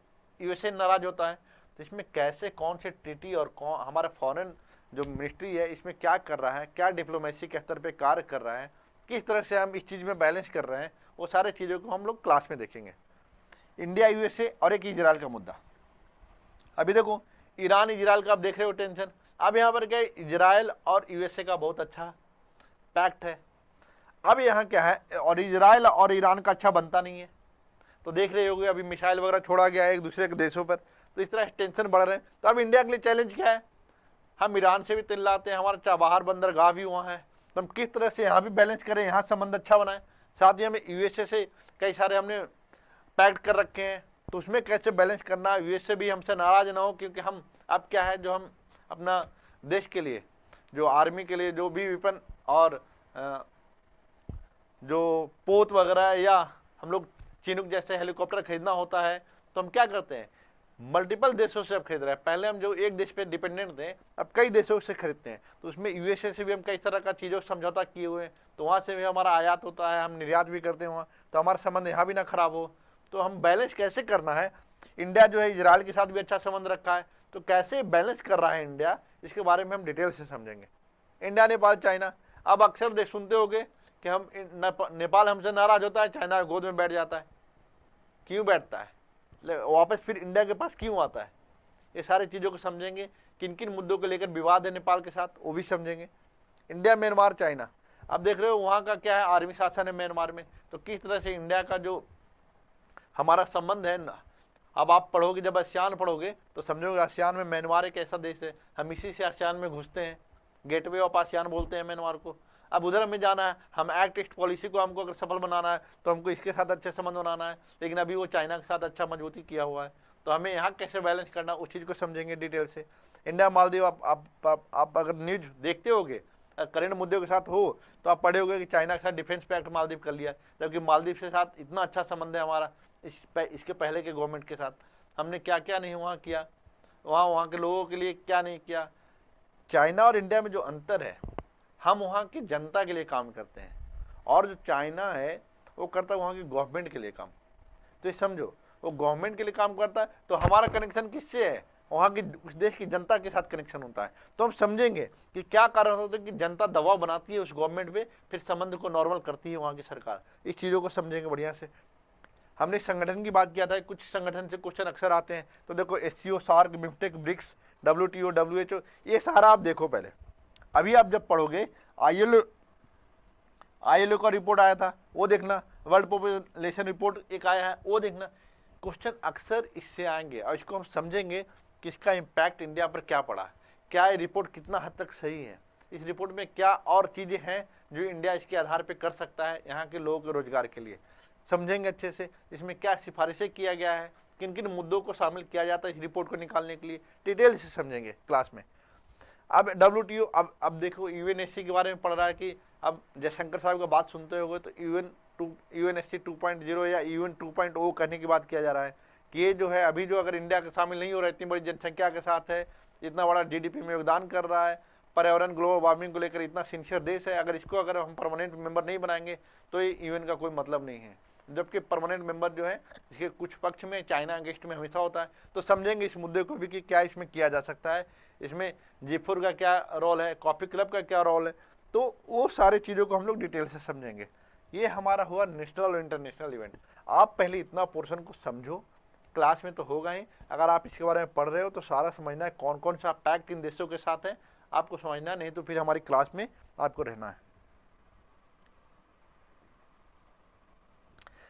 यूएसए नाराज होता है। तो इसमें कैसे, कौन से ट्रीटी और कौन हमारा फॉरेन जो मिनिस्ट्री है इसमें क्या कर रहा है, क्या डिप्लोमेसी के स्तर पे कार्य कर रहा है, किस तरह से हम इस चीज़ में बैलेंस कर रहे हैं, वो सारे चीज़ों को हम लोग क्लास में देखेंगे। इंडिया यूएसए और एक इजराइल का मुद्दा। अभी देखो, ईरान इजराइल का आप देख रहे हो टेंशन। अब यहाँ पर क्या है, इजराइल और यूएसए का बहुत अच्छा पैक्ट है। अब यहाँ क्या है, और इजराइल और ईरान का अच्छा बनता नहीं है, तो देख रहे होगे अभी मिसाइल वगैरह छोड़ा गया है एक दूसरे के देशों पर, तो इस तरह टेंशन बढ़ रहे हैं। तो अब इंडिया के लिए चैलेंज क्या है, हम ईरान से भी तेल लाते हैं, हमारा चाबहार बंदरगाह भी वहाँ है, तो हम किस तरह से यहाँ भी बैलेंस करें, यहाँ संबंध अच्छा बनाएं। साथ ही हमें यूएसए से कई सारे हमने पैक्ट कर रखे हैं, तो उसमें कैसे बैलेंस करना, यूएसए भी हमसे नाराज ना हो, क्योंकि हम अब क्या है, जो हम अपना देश के लिए, जो आर्मी के लिए जो भी वेपन और जो पोत वगैरह या हम लोग चिनूक जैसे हेलीकॉप्टर खरीदना होता है, तो हम क्या करते हैं, मल्टीपल देशों से अब खरीद रहे हैं। पहले हम जो एक देश पे डिपेंडेंट थे, अब कई देशों से खरीदते हैं। तो उसमें यूएसए से भी हम कई तरह का चीज़ों से समझौता किए हुए हैं, तो वहाँ से भी हमारा आयात होता है, हम निर्यात भी करते हैं वहाँ, तो हमारा संबंध यहाँ भी ना खराब हो। तो हम बैलेंस कैसे करना है, इंडिया जो है इजराइल के साथ भी अच्छा संबंध रखा है, तो कैसे बैलेंस कर रहा है इंडिया, इसके बारे में हम डिटेल से समझेंगे। इंडिया, नेपाल, चाइना, अब अक्सर देख सुनते होंगे कि हम नेपाल हमसे नाराज होता है, चाइना गोद में बैठ जाता है। क्यों बैठता है, वापस फिर इंडिया के पास क्यों आता है, ये सारी चीज़ों को समझेंगे। किन किन मुद्दों को लेकर विवाद है नेपाल के साथ, वो भी समझेंगे। इंडिया, म्यांमार, चाइना, अब देख रहे हो वहाँ का क्या है, आर्मी शासन है म्यांमार में, तो किस तरह से इंडिया का जो हमारा संबंध है ना, अब आप पढ़ोगे, जब आसियान पढ़ोगे तो समझोगे आसियान में म्यांमार एक ऐसा देश है, हम इसी से आसियान में घुसते हैं, गेटवे ऑफ आसियान बोलते हैं म्यांमार को। अब उधर हमें जाना है, हम एक्ट ईस्ट पॉलिसी को हमको अगर सफल बनाना है तो हमको इसके साथ अच्छे संबंध बनाना है, लेकिन अभी वो चाइना के साथ अच्छा मजबूती किया हुआ है, तो हमें यहाँ कैसे बैलेंस करना, उस चीज़ को समझेंगे डिटेल से। इंडिया, मालदीव, आप अगर न्यूज देखते होगे, करंट मुद्दों के साथ हो, तो आप पढ़े होगे कि चाइना के साथ डिफेंस पैक्ट मालदीव कर लिया, जबकि मालदीव के साथ इतना अच्छा संबंध है हमारा इसके पहले के गवर्नमेंट के साथ। हमने क्या क्या नहीं वहाँ किया, वहाँ के लोगों के लिए क्या नहीं किया। चाइना और इंडिया में जो अंतर है, हम वहाँ की जनता के लिए काम करते हैं, और जो चाइना है वो करता है वहाँ की गवर्नमेंट के लिए काम। तो ये समझो, वो गवर्नमेंट के लिए काम करता है, तो हमारा कनेक्शन किससे है, वहाँ की उस देश की जनता के साथ कनेक्शन होता है। तो हम समझेंगे कि क्या कारण होता है कि जनता दबाव बनाती है उस गवर्नमेंट पे, फिर संबंध को नॉर्मल करती है वहाँ की सरकार। इस चीज़ों को समझेंगे बढ़िया से। हमने संगठन की बात किया था, कुछ संगठन से क्वेश्चन अक्सर आते हैं, तो देखो SCO, SAARC, BIMSTEC, BRICS, WTO, WHO, ये सारा आप देखो पहले। अभी आप जब पढ़ोगे ILO का रिपोर्ट आया था, वो देखना, वर्ल्ड पॉपुलेशन रिपोर्ट एक आया है, वो देखना। क्वेश्चन अक्सर इससे आएंगे और इसको हम समझेंगे कि इसका इम्पैक्ट इंडिया पर क्या पड़ा, क्या ये रिपोर्ट कितना हद तक सही है, इस रिपोर्ट में क्या और चीज़ें हैं जो इंडिया इसके आधार पर कर सकता है यहाँ के लोगों के रोजगार के लिए, समझेंगे अच्छे से। इसमें क्या सिफारिशें किया गया है, किन किन मुद्दों को शामिल किया जाता है इस रिपोर्ट को निकालने के लिए, डिटेल से समझेंगे क्लास में। अब WTO, अब देखो UNSC के बारे में पढ़ रहा है कि अब जयशंकर साहब का बात सुनते होगे, तो UNSC 2.0 या UN 2.0 करने की बात किया जा रहा है कि ये जो है अभी जो अगर इंडिया के शामिल नहीं हो रहा है, इतनी बड़ी जनसंख्या के साथ है, इतना बड़ा GDP में योगदान कर रहा है, पर्यावरण ग्लोबल वार्मिंग को लेकर इतना सिंसियर देश है, अगर इसको अगर हम परमानेंट मेंबर नहीं बनाएंगे तो ये UN का कोई मतलब नहीं है। जबकि परमानेंट मेंबर जो है इसके कुछ पक्ष में चाइना अगेंस्ट में हमेशा होता है। तो समझेंगे इस मुद्दे को भी कि क्या इसमें किया जा सकता है, इसमें G4 का क्या रोल है, कॉफी क्लब का क्या रोल है, तो वो सारे चीज़ों को हम लोग डिटेल से समझेंगे। ये हमारा हुआ नेशनल और इंटरनेशनल इवेंट। आप पहले इतना पोर्शन को समझो, क्लास में तो होगा ही, अगर आप इसके बारे में पढ़ रहे हो तो सारा समझना है कौन कौन सा पैक्ट इन देशों के साथ है, आपको समझना, नहीं तो फिर हमारी क्लास में आपको रहना है।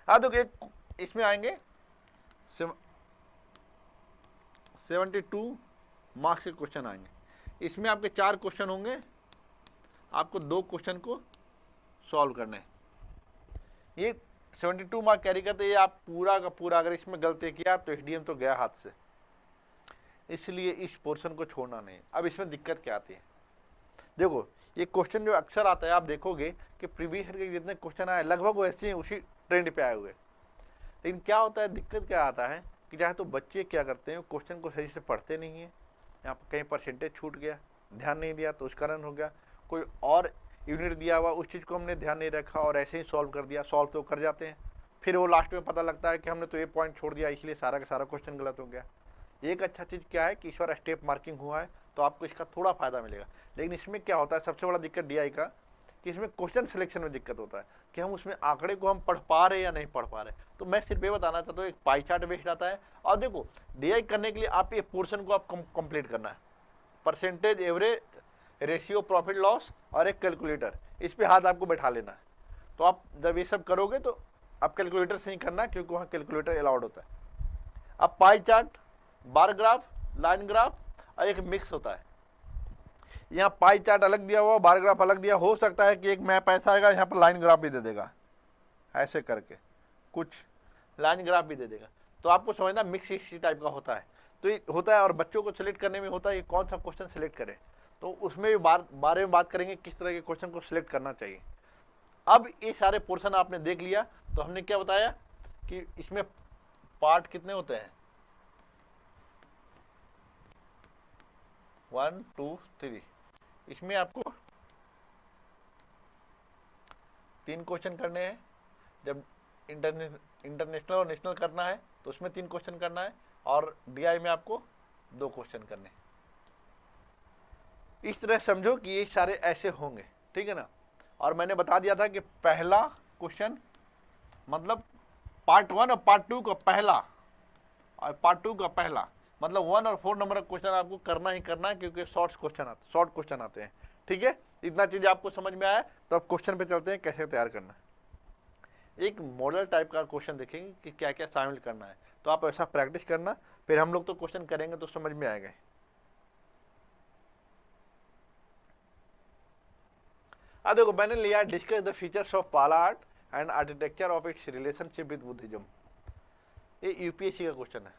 हाँ, तो इसमें आएंगे 72 मार्क्स के क्वेश्चन आएंगे। इसमें आपके 4 क्वेश्चन होंगे, आपको 2 क्वेश्चन को सॉल्व करने हैं। ये 72 मार्क कैरी करते, ये आप पूरा का पूरा अगर इसमें गलती किया तो SDM तो गया हाथ से, इसलिए इस पोर्शन को छोड़ना नहीं। अब इसमें दिक्कत क्या आती है, देखो ये क्वेश्चन जो अक्सर आता है, आप देखोगे कि प्रीवियस ईयर के जितने क्वेश्चन आए लगभग वैसे ही उसी ट्रेंड पे आए हुए। लेकिन क्या होता है, दिक्कत क्या आता है कि चाहे तो बच्चे क्या करते हैं, क्वेश्चन को सही से पढ़ते नहीं है, यहाँ पर कहीं परसेंटेज छूट गया, ध्यान नहीं दिया तो उस कारण हो गया, कोई और यूनिट दिया हुआ उस चीज़ को हमने ध्यान नहीं रखा और ऐसे ही सॉल्व कर दिया, सॉल्व तो कर जाते हैं, फिर वो लास्ट में पता लगता है कि हमने तो ये पॉइंट छोड़ दिया, इसलिए सारा का सारा क्वेश्चन गलत हो गया। एक अच्छा चीज़ क्या है कि इस बार स्टेप मार्किंग हुआ है तो आपको इसका थोड़ा फायदा मिलेगा। लेकिन इसमें क्या होता है, सबसे बड़ा दिक्कत DI का कि इसमें क्वेश्चन सिलेक्शन में दिक्कत होता है कि हम उसमें आंकड़े को हम पढ़ पा रहे हैं या नहीं पढ़ पा रहे। तो मैं सिर्फ ये बताना चाहता हूँ, एक पाई चार्ट बेस्ड आता है, और देखो DI करने के लिए आप ये पोर्शन को आप कंप्लीट करना है, percentage, average, ratio, profit loss और एक कैलकुलेटर, इस पे हाथ आपको बैठा लेना है। तो आप जब ये सब करोगे तो अब कैलकुलेटर से ही करना क्योंकि वहाँ कैलकुलेटर अलाउड होता है। अब pie chart, bar graph, line graph और एक मिक्स होता है। यहाँ पाई चार्ट अलग दिया हुआ, बार ग्राफ अलग दिया, हो सकता है कि एक मैप ऐसा आएगा यहाँ पर लाइन ग्राफ भी दे देगा, ऐसे करके कुछ लाइन ग्राफ भी दे देगा। तो आपको समझना मिक्स इसी टाइप का होता है। तो ये होता है, और बच्चों को सिलेक्ट करने में होता है कि कौन सा क्वेश्चन सिलेक्ट करें, तो उसमें भी बारे में बात करेंगे किस तरह के क्वेश्चन को सिलेक्ट करना चाहिए। अब ये सारे पोर्शन आपने देख लिया, तो हमने क्या बताया कि इसमें पार्ट कितने होते हैं, 1 2 3। इसमें आपको 3 क्वेश्चन करने हैं। जब इंटरनेशनल और नेशनल करना है तो उसमें 3 क्वेश्चन करना है, और डीआई में आपको 2 क्वेश्चन करने हैं। इस तरह समझो कि ये सारे ऐसे होंगे, ठीक है ना। और मैंने बता दिया था कि पहला क्वेश्चन मतलब पार्ट 1 और पार्ट 2 का पहला, और पार्ट 2 का पहला मतलब 1 और 4 नंबर का क्वेश्चन आपको करना ही करना है, क्योंकि शॉर्ट क्वेश्चन आते हैं। ठीक है, इतना चीज आपको समझ में आया, तो अब क्वेश्चन पे चलते हैं कैसे तैयार करना है। एक मॉडल टाइप का क्वेश्चन देखेंगे कि क्या क्या शामिल करना है, तो आप ऐसा प्रैक्टिस करना, फिर हम लोग तो क्वेश्चन करेंगे तो समझ में आएगा। अब देखो मैंने लिया डिस्कस द फीचर्स ऑफ पाला art and architecture of its relationship with Buddhism. ये यूपीएससी का क्वेश्चन है।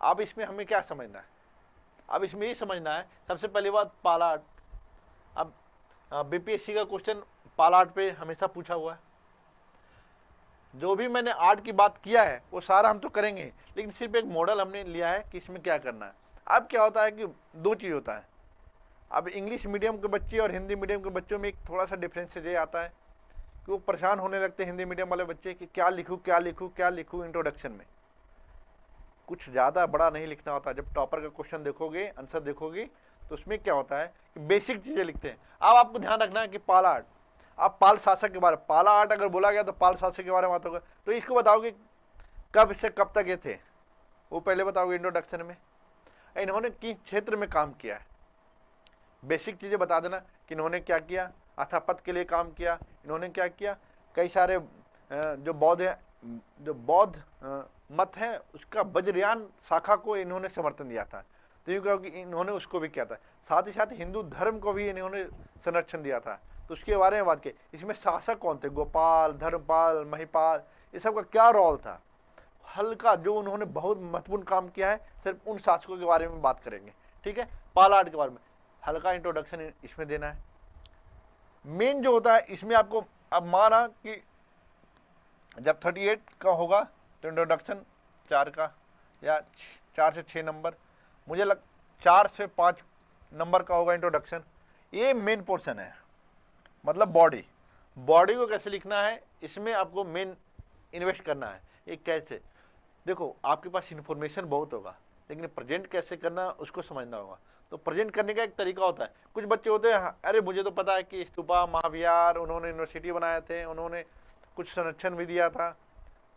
अब इसमें हमें क्या समझना है, अब इसमें ये समझना है सबसे पहली बात पाला आर्ट। अब बीपीएससी का क्वेश्चन पाला आर्ट पे हमेशा पूछा हुआ है। जो भी मैंने आर्ट की बात किया है वो सारा हम तो करेंगे, लेकिन सिर्फ एक मॉडल हमने लिया है कि इसमें क्या करना है। अब क्या होता है कि 2 चीज़ होता है। अब इंग्लिश मीडियम के बच्चे और हिंदी मीडियम के बच्चों में एक थोड़ा सा डिफरेंस ये आता है कि वो परेशान होने लगते हैं हिंदी मीडियम वाले बच्चे कि क्या लिखूँ इंट्रोडक्शन में। कुछ ज़्यादा बड़ा नहीं लिखना होता। जब टॉपर का क्वेश्चन देखोगे, आंसर देखोगे, तो उसमें क्या होता है कि बेसिक चीज़ें लिखते हैं। अब आपको ध्यान रखना है कि पाला आर्ट, आप पाल शासक के बारे में, पाला आर्ट अगर बोला गया तो पाल शासक के बारे में बात होगा, तो इसको बताओगे कब से कब तक ये थे, वो पहले बताओगे इंट्रोडक्शन में। इन्होंने किस क्षेत्र में काम किया है, बेसिक चीज़ें बता देना कि इन्होंने क्या किया, अथापथ के लिए काम किया, इन्होंने क्या किया, कई सारे जो बौद्ध मत है उसका वज्रयान शाखा को इन्होंने समर्थन दिया था, तो यूँ कहो कि इन्होंने उसको भी किया था। साथ ही साथ हिंदू धर्म को भी इन्होंने संरक्षण दिया था, तो उसके बारे में बात की। इसमें शासक कौन थे, गोपाल, धर्मपाल, महिपाल, ये सब का क्या रोल था, हल्का जो उन्होंने बहुत महत्वपूर्ण काम किया है, सिर्फ उन शासकों के बारे में बात करेंगे। ठीक है, पाला आर्ट के बारे में हल्का इंट्रोडक्शन इसमें देना है। मेन जो होता है इसमें आपको, अब माना कि जब 38 का होगा तो इंट्रोडक्शन 4 का या 4 से 6 नंबर, मुझे 4 से 5 नंबर का होगा इंट्रोडक्शन। ये मेन पोर्शन है, मतलब बॉडी को कैसे लिखना है, इसमें आपको मेन इन्वेस्ट करना है। ये कैसे, देखो आपके पास इन्फॉर्मेशन बहुत होगा, लेकिन प्रेजेंट कैसे करना उसको समझना होगा। तो प्रेजेंट करने का एक तरीका होता है। कुछ बच्चे होते हैं, अरे मुझे तो पता है कि स्तूपा, महाविहार, उन्होंने यूनिवर्सिटी बनाए थे, उन्होंने कुछ संरक्षण भी दिया था,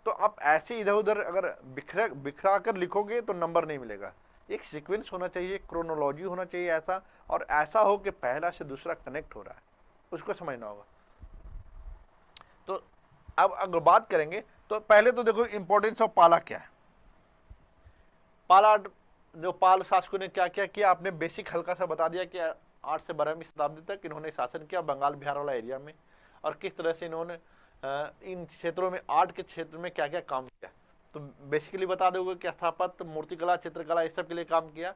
तो आप ऐसे इधर उधर अगर बिखरा कर लिखोगे तो नंबर नहीं मिलेगा। एक सीक्वेंस होना चाहिए, क्रोनोलॉजी होना चाहिए ऐसा, और ऐसा हो कि पहला से दूसरा कनेक्ट हो रहा है, उसको समझना होगा। तो अब अगर बात करेंगे तो पहले तो देखो इंपॉर्टेंस ऑफ पाला क्या है। पाला जो पाल शासकों ने क्या क्या किया, आपने बेसिक हल्का सा बता दिया कि 8 से 12वीं शताब्दी तक इन्होंने शासन किया बंगाल बिहार वाला एरिया में, और किस तरह से इन्होंने इन क्षेत्रों में आर्ट के क्षेत्र में क्या क्या काम किया। तो बेसिकली बता दोगे कि स्थापत्य, मूर्तिकला, चित्रकला, इस सब के लिए काम किया।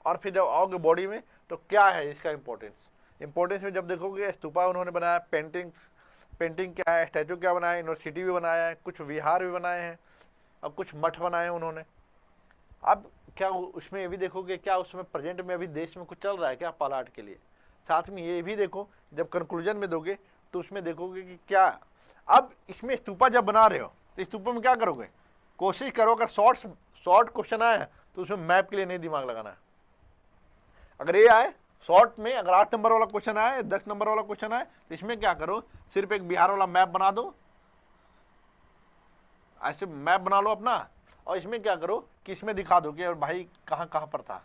और फिर जब आओगे बॉडी में तो क्या है इसका इंपॉर्टेंस में जब देखोगे स्तूपा उन्होंने बनाया, पेंटिंग क्या है, स्टैचू क्या बनाया, यूनिवर्सिटी भी बनाया है, कुछ विहार भी बनाए हैं, और कुछ मठ बनाए हैं उन्होंने। अब क्या उसमें ये भी देखोगे क्या उसमें प्रेजेंट में अभी देश में कुछ चल रहा है क्या पाला आर्ट के लिए। साथ में ये भी देखो, जब कंक्लूजन में दोगे तो उसमें देखोगे कि क्या, अब इसमें स्तूपा जब बना रहे हो तो स्तूपा में क्या करोगे, कोशिश करो अगर शॉर्ट क्वेश्चन आए तो उसमें मैप के लिए नहीं दिमाग लगाना है। अगर ये आए शॉर्ट में, अगर 8 नंबर वाला क्वेश्चन आए, 10 नंबर वाला क्वेश्चन आए, तो इसमें क्या करो, सिर्फ एक बिहार वाला मैप बना दो, ऐसे मैप बना लो अपना, और इसमें क्या करो कि इसमें दिखा दो कि भाई कहाँ कहाँ पर था,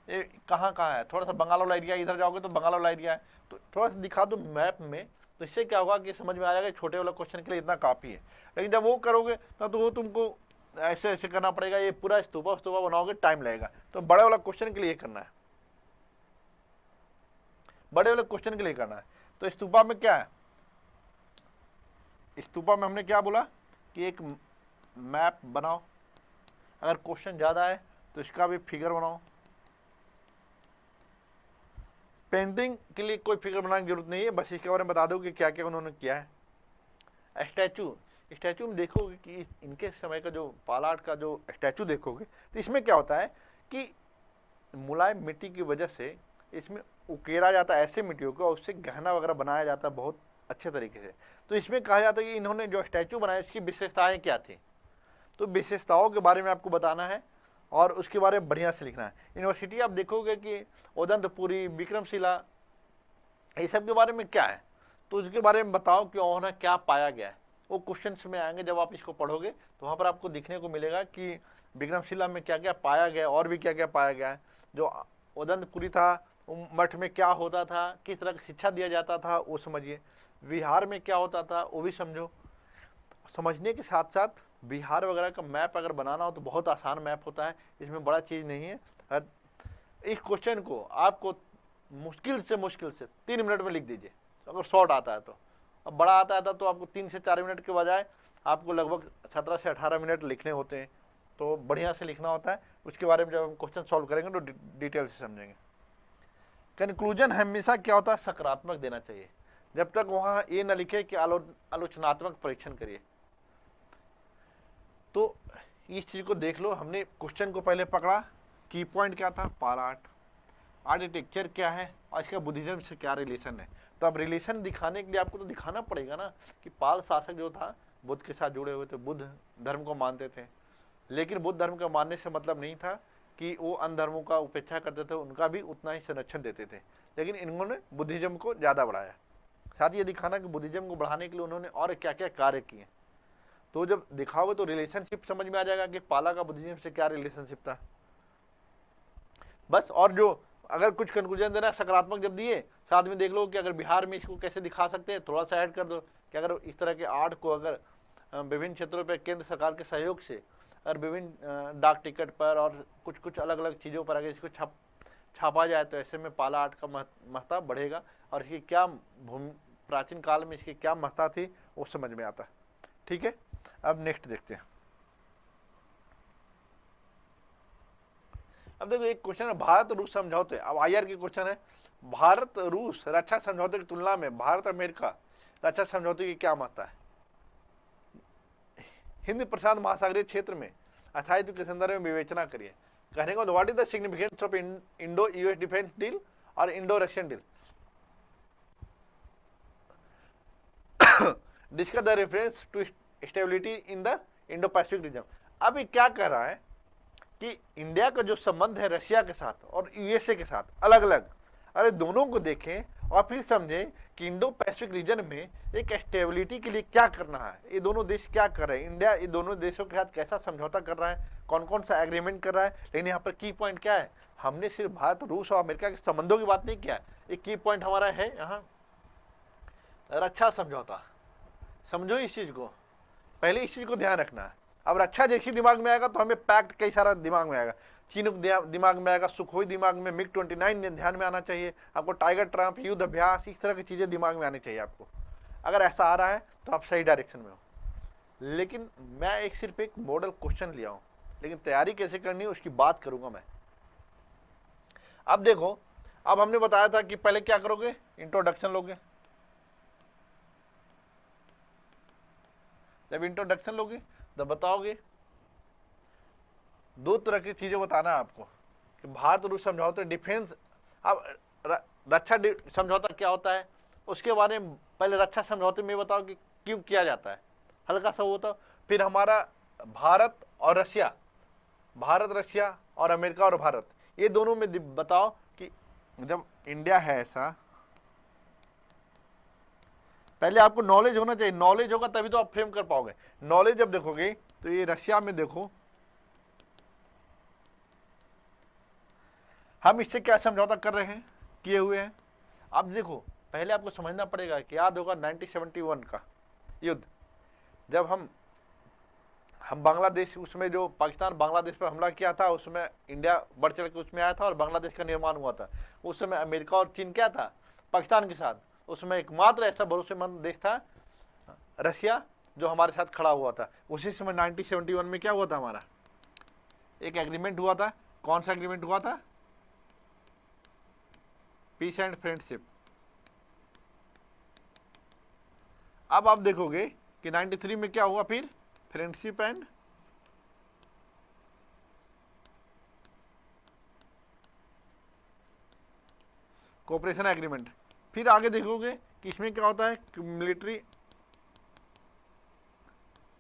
ये कहाँ कहाँ है। थोड़ा सा बंगाल वाला एरिया, इधर जाओगे तो बंगाल वाला एरिया है, तो थोड़ा सा दिखा दो मैप में, तो इससे क्या होगा कि समझ में आ जाएगा छोटे वाला क्वेश्चन के लिए इतना काफ़ी है। लेकिन जब वो करोगे तो वो तुमको ऐसे ऐसे करना पड़ेगा, ये पूरा स्तूपा स्तूपा बनाओगे टाइम लगेगा। तो बड़े वाला क्वेश्चन के लिए करना है, बड़े वाले क्वेश्चन के लिए करना है। तो स्तूपा में क्या है, स्तूपा में हमने क्या बोला कि एक मैप बनाओ, अगर क्वेश्चन ज़्यादा है तो इसका भी फिगर बनाओ। पेंटिंग के लिए कोई फिगर बनाने की जरूरत नहीं है, बस इसके बारे में बता दो कि क्या क्या उन्होंने किया है। स्टैचू, स्टैचू में देखोगे कि इनके समय का जो पालाट का जो स्टैचू देखोगे तो इसमें क्या होता है कि मुलायम मिट्टी की वजह से इसमें उकेरा जाता है ऐसे मिट्टियों को, और उससे गहना वगैरह बनाया जाता है बहुत अच्छे तरीके से। तो इसमें कहा जाता है कि इन्होंने जो स्टैचू बनाया इसकी विशेषताएं क्या थी, तो विशेषताओं के बारे में आपको बताना है और उसके बारे में बढ़िया से लिखना है। यूनिवर्सिटी आप देखोगे कि उदंतपुरी, विक्रमशिला, ये सब के बारे में क्या है, तो उसके बारे में बताओ कि वहाँ क्या पाया गया है। वो क्वेश्चन में आएंगे जब आप इसको पढ़ोगे तो वहाँ पर आपको दिखने को मिलेगा कि विक्रमशिला में क्या क्या पाया गया और भी क्या क्या पाया गया है। जो उदंतपुरी था मठ में क्या होता था, किस तरह की शिक्षा दिया जाता था वो समझिए। विहार में क्या होता था वो भी समझो। समझने के साथ साथ बिहार वगैरह का मैप अगर बनाना हो तो बहुत आसान मैप होता है, इसमें बड़ा चीज़ नहीं है। इस क्वेश्चन को आपको मुश्किल से 3 मिनट में लिख दीजिए अगर शॉर्ट आता है तो। अब बड़ा आता है तो आपको 3 से 4 मिनट के बजाय आपको लगभग 17 से 18 मिनट लिखने होते हैं, तो बढ़िया से लिखना होता है। उसके बारे में जब हम क्वेश्चन सॉल्व करेंगे तो डिटेल से समझेंगे। कंक्लूजन हमेशा क्या होता है, सकारात्मक देना चाहिए। जब तक वहाँ ये न लिखे कि आलोचनात्मक परीक्षण करिए। तो इस चीज़ को देख लो, हमने क्वेश्चन को पहले पकड़ा, की पॉइंट क्या था, पालाट, आर्किटेक्चर क्या है और इसका बुद्धिज्म से क्या रिलेशन है। तो अब रिलेशन दिखाने के लिए आपको तो दिखाना पड़ेगा ना कि पाल शासक जो था बुद्ध के साथ जुड़े हुए थे, बुद्ध धर्म को मानते थे। लेकिन बुद्ध धर्म का मानने से मतलब नहीं था कि वो अन्य धर्मों का उपेक्षा करते थे, उनका भी उतना ही संरक्षण देते थे। लेकिन इन्होंने बुद्धिज्म को ज़्यादा बढ़ाया। साथ ये दिखाना कि बुद्धिज्म को बढ़ाने के लिए उन्होंने और क्या क्या कार्य किए। तो जब दिखाओगे तो रिलेशनशिप समझ में आ जाएगा कि पाला का बुद्धिज्म से क्या रिलेशनशिप था बस। और जो अगर कुछ कंक्लूजन देना सकारात्मक जब दिए, साथ में देख लो कि अगर बिहार में इसको कैसे दिखा सकते हैं, थोड़ा सा ऐड कर दो कि अगर इस तरह के आर्ट को अगर विभिन्न क्षेत्रों पर केंद्र सरकार के सहयोग से अगर विभिन्न डाक टिकट पर और कुछ कुछ अलग अलग चीज़ों पर अगर इसको छापा जाए तो ऐसे में पाला आर्ट का महत्ता बढ़ेगा और इसकी क्या प्राचीन काल में इसकी क्या महत्ता थी वो समझ में आता है। ठीक है, अब नेक्स्ट देखते हैं। अब देखो एक क्वेश्चन है भारत रूस समझौते। अब आईआर की क्वेश्चन है, भारत रूस रक्षा समझौते की तुलना में भारत अमेरिका रक्षा समझौते की क्या महत्ता है। हिंद प्रशांत महासागरीय क्षेत्र में स्थायित्व के संदर्भ में विवेचना करिए। कहने का what is the significance of Indo US defence deal और Indo Russian deal. Discuss the reference to stability in the Indo Pacific region. अभी क्या कह रहा है कि इंडिया का जो संबंध है रशिया के साथ और यूएसए के साथ अलग अलग, अरे दोनों को देखें और फिर समझें कि इंडो पैसिफिक रीजन में एक स्टेबिलिटी के लिए क्या करना है, ये दोनों देश क्या कर रहे हैं, इंडिया ये दोनों देशों के साथ कैसा समझौता कर रहा है, कौन कौन सा एग्रीमेंट कर रहा है। लेकिन यहाँ पर की पॉइंट क्या है, हमने सिर्फ भारत रूस और अमेरिका के संबंधों की बात नहीं किया है, एक की पॉइंट हमारा है यहाँ रक्षा समझौता। समझो इस चीज़ को, पहले इस चीज़ को ध्यान रखना है। अब रक्षा जैसी दिमाग में आएगा तो हमें पैक्ट कई सारा दिमाग में आएगा, चीनूक दिमाग में आएगा, सुखोई दिमाग में, मिग 29 ध्यान में आना चाहिए आपको, टाइगर ट्रम्प, युद्ध अभ्यास, इस तरह की चीज़ें दिमाग में आनी चाहिए आपको। अगर ऐसा आ रहा है तो आप सही डायरेक्शन में हो। लेकिन मैं एक सिर्फ एक मॉडल क्वेश्चन लिया हूँ, लेकिन तैयारी कैसे करनी है उसकी बात करूँगा मैं। अब देखो, अब हमने बताया था कि पहले क्या करोगे, इंट्रोडक्शन लोगे। जब इंट्रोडक्शन लोगे तो बताओगे, दो तरह की चीजें बताना है आपको कि भारत रूस समझौते डिफेंस। अब रक्षा समझौता क्या होता है उसके बारे में पहले रक्षा समझौते में बताओ कि क्यों किया जाता है, हल्का सा होता। फिर हमारा भारत और रशिया, भारत रशिया और अमेरिका और भारत, ये दोनों में बताओ कि जब इंडिया है ऐसा, पहले आपको नॉलेज होना चाहिए, नॉलेज होगा तभी तो आप फ्रेम कर पाओगे। नॉलेज जब देखोगे तो ये रशिया में देखो, हम इससे क्या समझौता कर रहे हैं, किए हुए हैं। अब देखो पहले आपको समझना पड़ेगा कि याद होगा 1971 का युद्ध, जब हम बांग्लादेश, उसमें जो पाकिस्तान बांग्लादेश पर हमला किया था, उसमें इंडिया बढ़ चढ़ के उसमें आया था और बांग्लादेश का निर्माण हुआ था। उस समय अमेरिका और चीन क्या था, पाकिस्तान के साथ। उसमें एकमात्र ऐसा भरोसेमंद देश था रशिया, जो हमारे साथ खड़ा हुआ था। उसी समय 1971 में क्या हुआ था, हमारा एक एग्रीमेंट हुआ था। कौन सा एग्रीमेंट हुआ था? Peace and friendship. अब आप देखोगे कि 93 में क्या हुआ, फिर फ्रेंडशिप एंड कोऑपरेशन एग्रीमेंट। फिर आगे देखोगे कि इसमें क्या होता है, मिलिट्री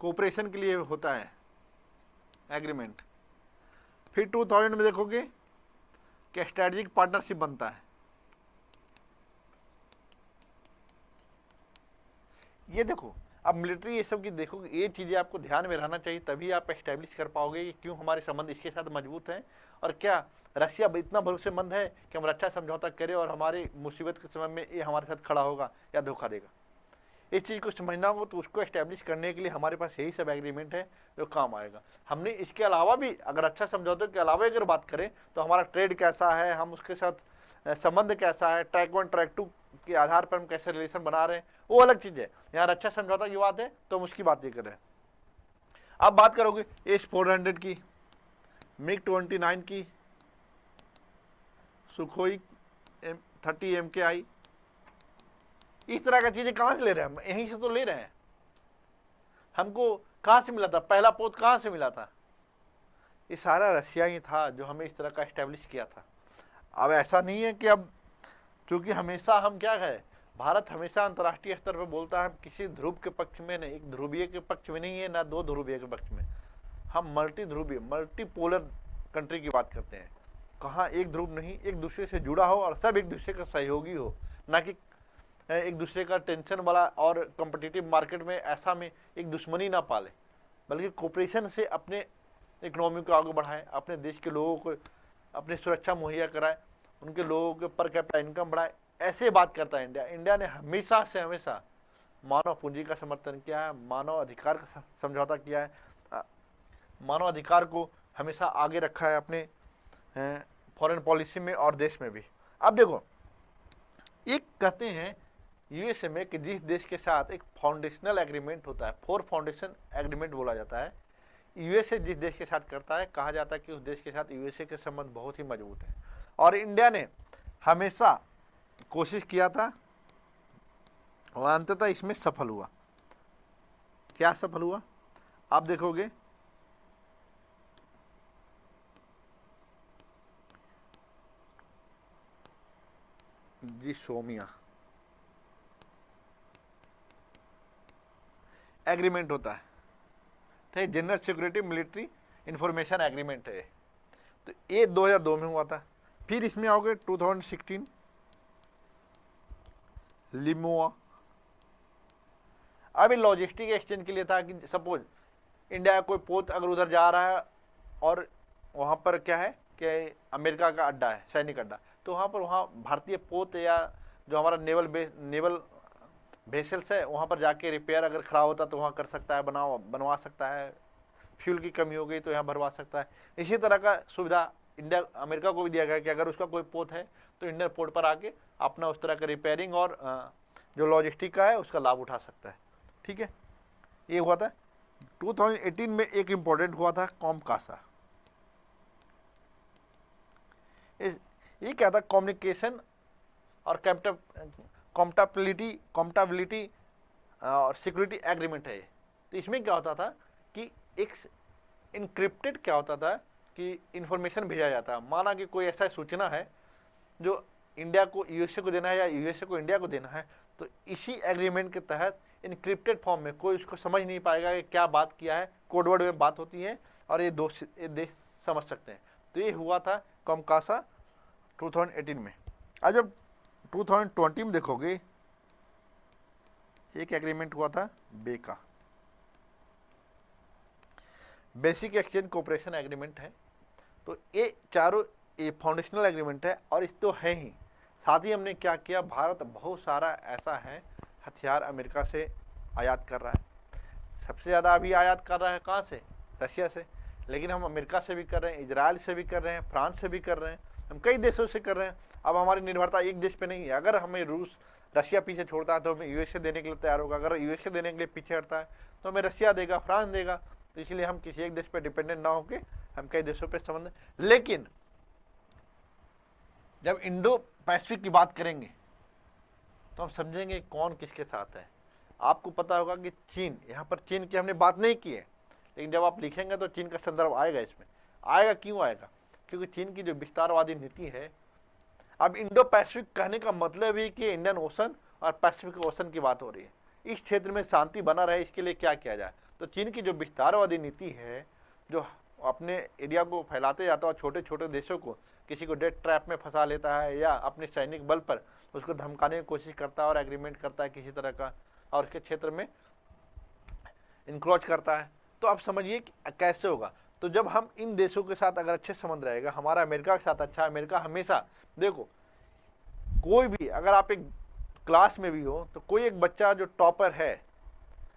कोऑपरेशन के लिए होता है एग्रीमेंट। फिर 2000 में देखोगे कि स्ट्रेटेजिक पार्टनरशिप बनता है। ये देखो, अब मिलिट्री ये सब की देखो, ये चीज़ें आपको ध्यान में रहना चाहिए, तभी आप एस्टेब्लिश कर पाओगे कि क्यों हमारे संबंध इसके साथ मजबूत हैं, और क्या रशिया इतना भरोसेमंद है कि हम रक्षा समझौता करें और हमारी मुसीबत के समय में ये हमारे साथ खड़ा होगा या धोखा देगा। इस चीज़ को समझना हो तो उसको एस्टेब्लिश करने के लिए हमारे पास यही सब एग्रीमेंट है जो काम आएगा। हमने इसके अलावा भी, अगर अच्छा समझौते के अलावा अगर बात करें तो हमारा ट्रेड कैसा है, हम उसके साथ संबंध कैसा है, ट्रैक 1 ट्रैक 2 के आधार पर हम कैसे रिलेशन बना रहे हैं, वो अलग चीज़ है। यहाँ अच्छा समझौता की बात है तो हम उसकी बात नहीं कर रहे हैं। अब बात करोगे S-400 की, MiG-29 की, सुखोई 30 MKI, इस तरह का चीजें कहां से ले रहे हैं हम? यहीं से तो ले रहे हैं। हमको कहां से मिला था, पहला पोत कहां से मिला था? ये सारा रशिया ही था जो हमें इस तरह का एस्टेब्लिश किया था। अब ऐसा नहीं है कि अब, चूंकि हमेशा हम क्या है, भारत हमेशा अंतर्राष्ट्रीय स्तर पर बोलता है किसी ध्रुव के पक्ष में नहीं, एक ध्रुवीय के पक्ष में नहीं है, ना दो ध्रुवीय के पक्ष में। हम मल्टी ध्रुवीय, मल्टीपोलर कंट्री की बात करते हैं। कहाँ एक ध्रुव नहीं, एक दूसरे से जुड़ा हो और सब एक दूसरे का सहयोगी हो, ना कि एक दूसरे का टेंशन वाला और कॉम्पिटिटिव मार्केट में ऐसा में एक दुश्मनी ना पाले, बल्कि कोऑपरेशन से अपने इकोनॉमी को आगे बढ़ाएं, अपने देश के लोगों को अपनी सुरक्षा मुहैया कराएं, उनके लोगों के पर कैपिटा इनकम बढ़ाए। ऐसे बात करता है इंडिया। इंडिया ने हमेशा से हमेशा मानव पूंजी का समर्थन किया है, मानव अधिकार का समझौता किया है, मानव अधिकार को हमेशा आगे रखा है अपने फॉरेन पॉलिसी में और देश में भी। अब देखो, एक कहते हैं यूएसए में कि जिस देश के साथ एक फाउंडेशनल एग्रीमेंट होता है, 4 फाउंडेशन एग्रीमेंट बोला जाता है, यूएसए जिस देश के साथ करता है, कहा जाता है कि उस देश के साथ यूएसए के संबंध बहुत ही मजबूत हैं। और इंडिया ने हमेशा कोशिश किया था और अंततः इसमें सफल हुआ। क्या सफल हुआ? आप देखोगे जी, सोमिया एग्रीमेंट होता है, ठीक, general security military information agreement है। तो ये 2002 में हुआ था। फिर इसमें आओगे 2016 लिमोआ। अभी लॉजिस्टिक एक्सचेंज के लिए था कि सपोज इंडिया का कोई पोत अगर उधर जा रहा है और वहाँ पर क्या है कि अमेरिका का अड्डा है, सैनिक अड्डा, तो वहाँ भारतीय पोत या जो हमारा नेवल वेसल्स है, वहाँ पर जाके रिपेयर अगर खराब होता तो वहाँ कर सकता है, बनवा सकता है। फ्यूल की कमी हो गई तो यहाँ भरवा सकता है। इसी तरह का सुविधा इंडिया अमेरिका को भी दिया गया कि अगर उसका कोई पोत है तो इंडियन पोर्ट पर आके अपना उस तरह का रिपेयरिंग और जो लॉजिस्टिक का है उसका लाभ उठा सकता है। ठीक है, ये हुआ था 2018 में। एक इम्पोर्टेंट हुआ था कॉमकासा। ये क्या था, कम्युनिकेशन और कॉम्पटेबिलिटी और सिक्योरिटी एग्रीमेंट है। तो इसमें क्या होता था कि एक इनक्रिप्टेड क्या होता था कि इंफॉर्मेशन भेजा जाता है। माना कि कोई ऐसा सूचना है जो इंडिया को यूएसए को देना है या यूएसए को इंडिया को देना है, तो इसी एग्रीमेंट के तहत इनक्रिप्टेड फॉर्म में कोई उसको समझ नहीं पाएगा कि क्या बात किया है, कोडवर्ड में बात होती है और ये देश समझ सकते हैं। तो ये हुआ था कॉमकासा 2018 में। आज जब 2020 में देखोगे, एक एग्रीमेंट हुआ था बेका, बेसिक एक्सचेंज कोऑपरेशन एग्रीमेंट है। तो ये चारों ये फाउंडेशनल एग्रीमेंट है और इस तो है ही साथ ही हमने क्या किया, भारत बहुत सारा ऐसा है हथियार अमेरिका से आयात कर रहा है। सबसे ज़्यादा अभी आयात कर रहा है कहाँ से, रशिया से, लेकिन हम अमेरिका से भी कर रहे हैं, इजराइल से भी कर रहे हैं, फ्रांस से भी कर रहे हैं, हम कई देशों से कर रहे हैं। अब हमारी निर्भरता एक देश पे नहीं है। अगर हमें रशिया पीछे छोड़ता है तो हमें यूएसए देने के लिए तैयार होगा, अगर यूएसए देने के लिए पीछे हटता है तो हमें रशिया देगा, फ्रांस देगा। तो इसलिए हम किसी एक देश पर डिपेंडेंट ना होकर हम कई देशों पर संबंध। लेकिन जब इंडो पैसिफिक की बात करेंगे तो हम समझेंगे कौन किसके साथ है। आपको पता होगा कि चीन, यहाँ पर चीन की हमने बात नहीं की है, लेकिन जब आप लिखेंगे तो चीन का संदर्भ आएगा इसमें। आएगा, क्यों आएगा? क्योंकि चीन की जो विस्तारवादी नीति है, अब इंडो पैसिफिक कहने का मतलब ही कि इंडियन ओशन और पैसिफिक ओशन की बात हो रही है। इस क्षेत्र में शांति बना रहे, इसके लिए क्या किया जाए। तो चीन की जो विस्तारवादी नीति है, जो अपने एरिया को फैलाते जाता है और छोटे छोटे देशों को, किसी को डेथ ट्रैप में फंसा लेता है या अपने सैनिक बल पर उसको धमकाने की कोशिश करता है और एग्रीमेंट करता है किसी तरह का, और उसके क्षेत्र में इंक्रोच करता है। तो आप समझिए कि कैसे होगा। तो जब हम इन देशों के साथ अगर अच्छे संबंध रहेगा, हमारा अमेरिका के साथ अच्छा, अमेरिका हमेशा, देखो कोई भी, अगर आप एक क्लास में भी हो तो कोई एक बच्चा जो टॉपर है,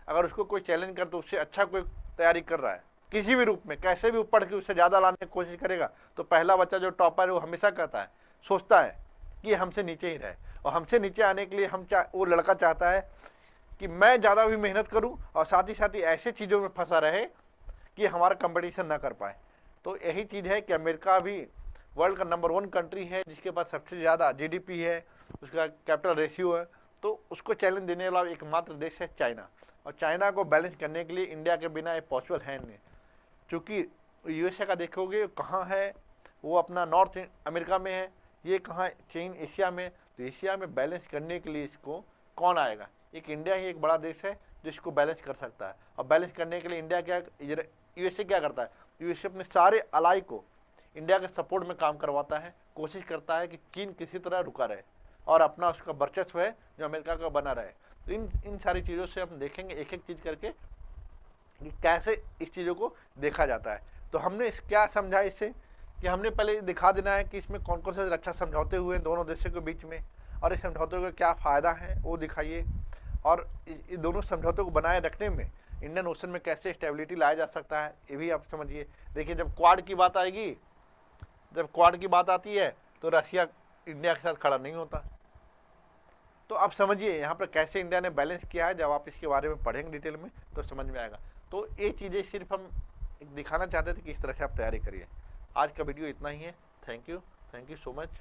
अगर उसको कोई चैलेंज कर तो उससे अच्छा कोई तैयारी कर रहा है किसी भी रूप में, कैसे भी पढ़ के उससे ज़्यादा लाने की कोशिश करेगा, तो पहला बच्चा जो टॉपर है वो हमेशा कहता है, सोचता है कि हमसे नीचे ही रहे। और हमसे नीचे आने के लिए वो लड़का चाहता है कि मैं ज़्यादा भी मेहनत करूं और साथ ही ऐसे चीज़ों में फंसा रहे कि हमारा कंपटीशन ना कर पाए। तो यही चीज़ है कि अमेरिका भी वर्ल्ड का नंबर 1 कंट्री है, जिसके पास सबसे ज़्यादा जीडीपी है, उसका कैपिटल रेशियो है। तो उसको चैलेंज देने वाला एकमात्र देश है चाइना, और चाइना को बैलेंस करने के लिए इंडिया के बिना ये पॉसिबल है नहीं। चूँकि यूएसए का देखोगे कहाँ है, वो अपना नॉर्थ अमेरिका में है, ये कहाँ, चीन एशिया में। तो एशिया में बैलेंस करने के लिए इसको कौन आएगा? एक इंडिया ही एक बड़ा देश है जिसको बैलेंस कर सकता है। और बैलेंस करने के लिए इंडिया क्या, यूएसए क्या करता है? यूएसए अपने सारे अलाई को इंडिया के सपोर्ट में काम करवाता है, कोशिश करता है कि चीन किसी तरह रुका रहे और अपना उसका वर्चस्व है जो अमेरिका का बना रहे। तो इन सारी चीज़ों से हम देखेंगे एक एक चीज़ करके कि कैसे इस चीज़ों को देखा जाता है। तो हमने क्या समझा इससे, कि हमने पहले दिखा देना है कि इसमें कौन कौन से रक्षा समझौते हुए दोनों देशों के बीच में, और इस समझौते का क्या फ़ायदा है वो दिखाइए, और इस दोनों समझौतों को बनाए रखने में इंडियन ओशन में कैसे स्टेबिलिटी लाया जा सकता है ये भी आप समझिए। देखिए जब क्वाड की बात आएगी, जब क्वाड की बात आती है तो रशिया इंडिया के साथ खड़ा नहीं होता। तो आप समझिए यहाँ पर कैसे इंडिया ने बैलेंस किया है। जब आप इसके बारे में पढ़ेंगे डिटेल में तो समझ में आएगा। तो ये चीज़ें सिर्फ हम दिखाना चाहते थे कि इस तरह से आप तैयारी करिए। आज का वीडियो इतना ही है। Thank you so much.